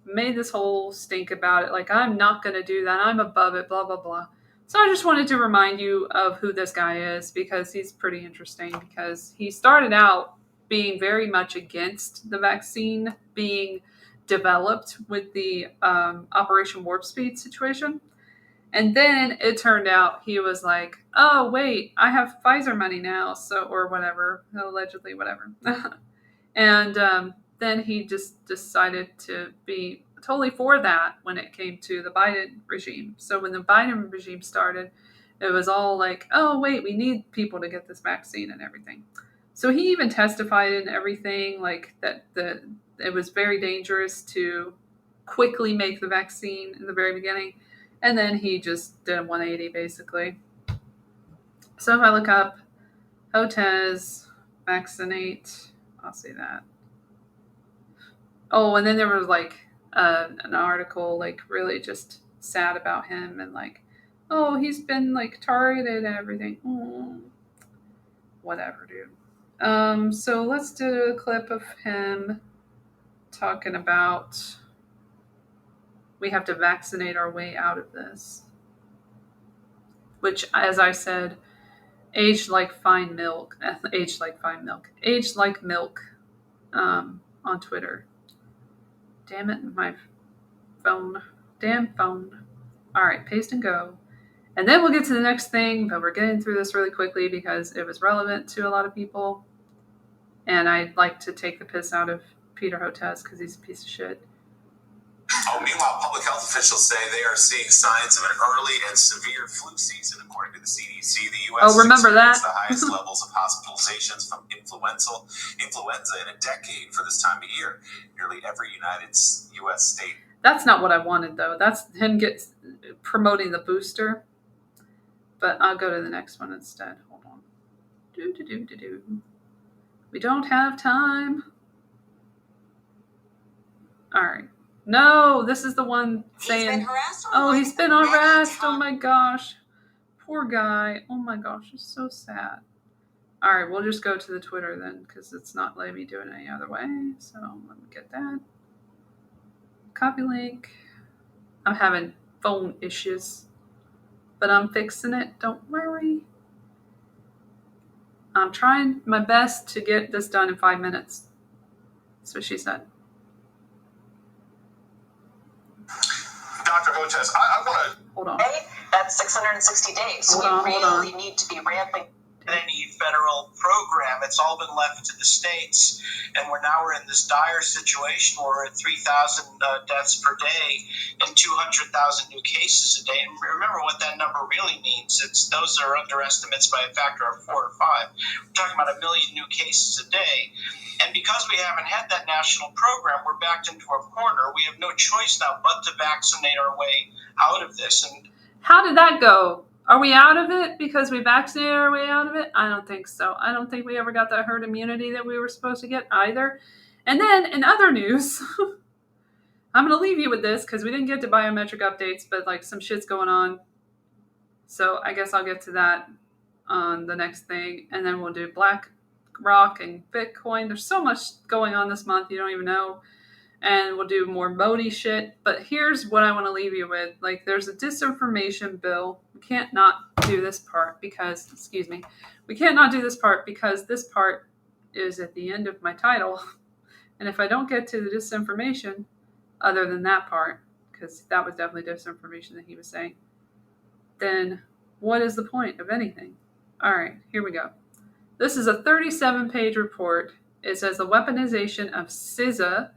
made this whole stink about it. Like, I'm not going to do that. I'm above it, blah, blah, blah. So I just wanted to remind you of who this guy is because he's pretty interesting, because he started out being very much against the vaccine being developed with the Operation Warp Speed situation. And then it turned out he was like, oh, wait, I have Pfizer money now, so, or whatever, allegedly, whatever. And then he just decided to be totally for that when it came to the Biden regime. So when the Biden regime started, it was all like, oh, wait, we need people to get this vaccine and everything. So he even testified and everything, like that it was very dangerous to quickly make the vaccine in the very beginning. And then he just did a 180, basically. So if I look up Hotez vaccinate, I'll see that. Oh, and then there was like an article, like really just sad about him and like, oh, he's been like targeted and everything. Whatever, dude. So let's do a clip of him talking about we have to vaccinate our way out of this. Which, as I said, aged like fine milk on Twitter. Damn it, my phone. Damn phone. All right, paste and go. And then we'll get to the next thing, but we're getting through this really quickly because it was relevant to a lot of people. And I'd like to take the piss out of Peter Hotez because he's a piece of shit. Meanwhile, public health officials say they are seeing signs of an early and severe flu season. According to the CDC, the U.S. remember that? the highest levels of hospitalizations from influenza in a decade for this time of year. Nearly every U.S. state. That's not what I wanted, though. That's him promoting the booster. But I'll go to the next one instead. Hold on. We don't have time. All right. No, this is the one saying, he's been harassed. Oh my gosh. Poor guy. Oh my gosh, it's so sad. All right, we'll just go to the Twitter then because it's not letting me do it any other way. So let me get that. Copy link. I'm having phone issues, but I'm fixing it. Don't worry. I'm trying my best to get this done in 5 minutes. That's what she said. Dr. Hotez, I want to... Hold on. That's 660 days. Hold we on. really need to be ramping. Any federal program. It's all been left to the states, and we're in this dire situation where we're at 3,000 deaths per day and 200,000 new cases a day. And remember what that number really means. Those are underestimates by a factor of 4 or 5. We're talking about 1 million new cases a day. And because we haven't had that national program, we're backed into a corner. We have no choice now but to vaccinate our way out of this. And how did that go? Are we out of it because we vaccinated our way out of it? I don't think so. I don't think we ever got that herd immunity that we were supposed to get either. And then in other news, I'm going to leave you with this because we didn't get to biometric updates, but like some shit's going on. So I guess I'll get to that on the next thing. And then we'll do BlackRock and Bitcoin. There's so much going on this month. You don't even know. And we'll do more Modi shit. But here's what I want to leave you with. Like, there's a disinformation bill. We can't not do this part because, we can't not do this part because this part is at the end of my title. And if I don't get to the disinformation, other than that part, because that was definitely disinformation that he was saying, then what is the point of anything? All right, here we go. This is a 37-page report. It says the weaponization of CISA,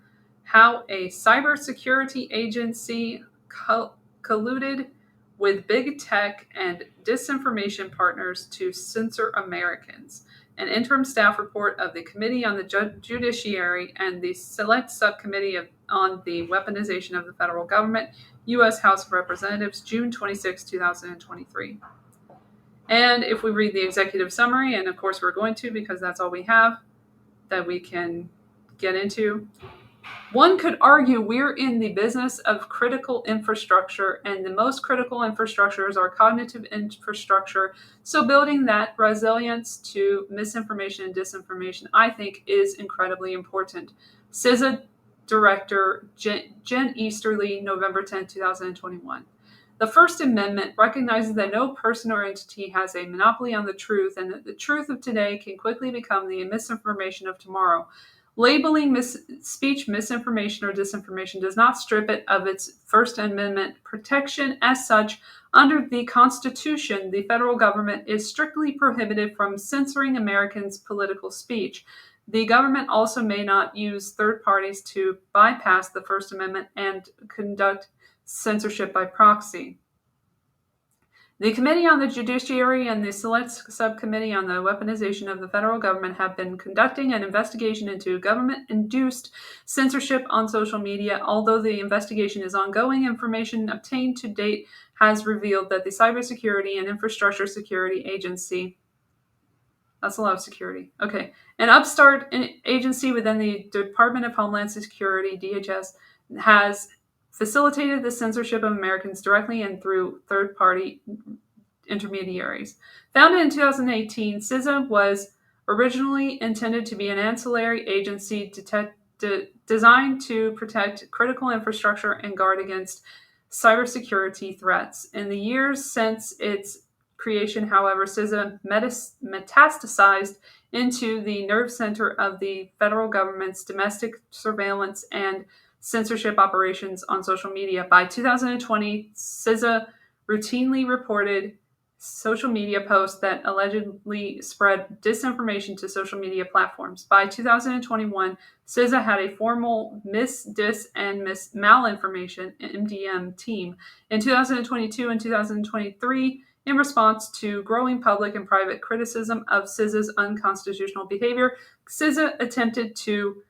how a cybersecurity agency colluded with big tech and disinformation partners to censor Americans. An interim staff report of the Committee on the Judiciary and the Select Subcommittee on the Weaponization of the Federal Government, U.S. House of Representatives, June 26, 2023. And if we read the executive summary, and of course we're going to because that's all we have that we can get into, one could argue we're in the business of critical infrastructure, and the most critical infrastructure is our cognitive infrastructure. So building that resilience to misinformation and disinformation, I think, is incredibly important. CISA Director Jen Easterly, November 10, 2021. The First Amendment recognizes that no person or entity has a monopoly on the truth, and that the truth of today can quickly become the misinformation of tomorrow. Labeling speech misinformation or disinformation does not strip it of its First Amendment protection. As such, under the Constitution, the federal government is strictly prohibited from censoring Americans' political speech. The government also may not use third parties to bypass the First Amendment and conduct censorship by proxy. The Committee on the Judiciary and the Select Subcommittee on the Weaponization of the Federal Government have been conducting an investigation into government-induced censorship on social media. Although the investigation is ongoing, information obtained to date has revealed that the Cybersecurity and Infrastructure Security Agency, that's a lot of security, an upstart agency within the Department of Homeland Security, DHS, has facilitated the censorship of Americans directly and through third-party intermediaries. Founded in 2018, CISA was Originally intended to be an ancillary agency designed to protect critical infrastructure and guard against cybersecurity threats. In the years since its creation, however, CISA metastasized into the nerve center of the federal government's domestic surveillance and censorship operations on social media. By 2020, CISA routinely reported social media posts that allegedly spread disinformation to social media platforms. By 2021, CISA had a formal mis, dis, and malinformation (MDM) team. In 2022 and 2023, in response to growing public and private criticism of CISA's unconstitutional behavior, CISA attempted to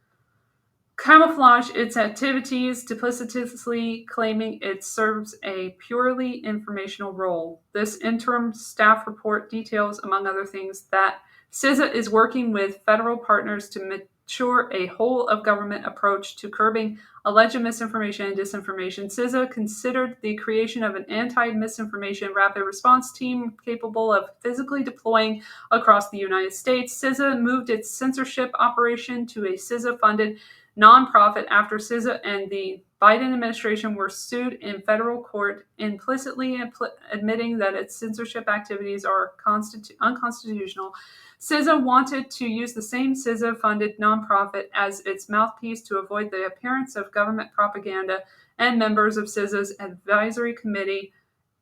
camouflage its activities, duplicitously claiming it serves a purely informational role. This interim staff report details, among other things, that CISA is working with federal partners to mature a whole-of-government approach to curbing alleged misinformation and disinformation. CISA considered the creation of an anti-misinformation rapid response team capable of physically deploying across the United States. CISA moved its censorship operation to a CISA-funded nonprofit after CISA and the Biden administration were sued in federal court, implicitly admitting that its censorship activities are unconstitutional. CISA wanted to use the same CISA-funded nonprofit as its mouthpiece to avoid the appearance of government propaganda, and members of CISA's advisory committee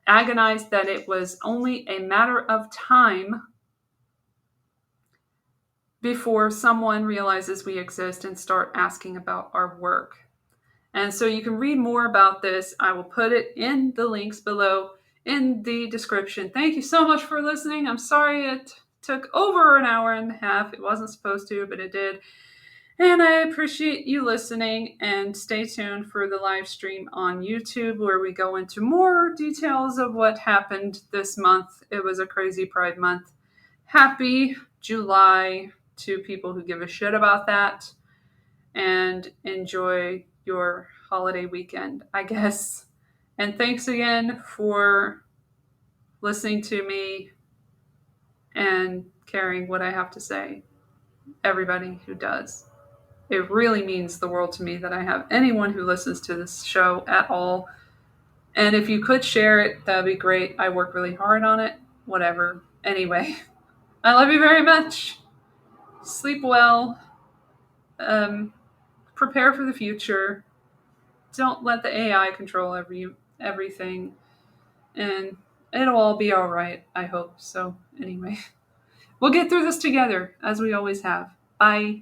agonized that it was only a matter of time before someone realizes we exist and start asking about our work. And so you can read more about this. I will put it in the links below in the description. Thank you so much for listening. I'm sorry it took over an hour and a half. It wasn't supposed to, but it did. And I appreciate you listening, and stay tuned for the live stream on YouTube where we go into more details of what happened this month. It was a crazy Pride Month. Happy July to people who give a shit about that, and enjoy your holiday weekend, I guess. And thanks again for listening to me and caring what I have to say. Everybody who does. It really means the world to me that I have anyone who listens to this show at all. And if you could share it, that'd be great. I work really hard on it. Whatever. Anyway, I love you very much. Sleep well. Prepare for the future. Don't let the AI control everything. And it'll all be all right, I hope. So anyway, we'll get through this together, as we always have. Bye.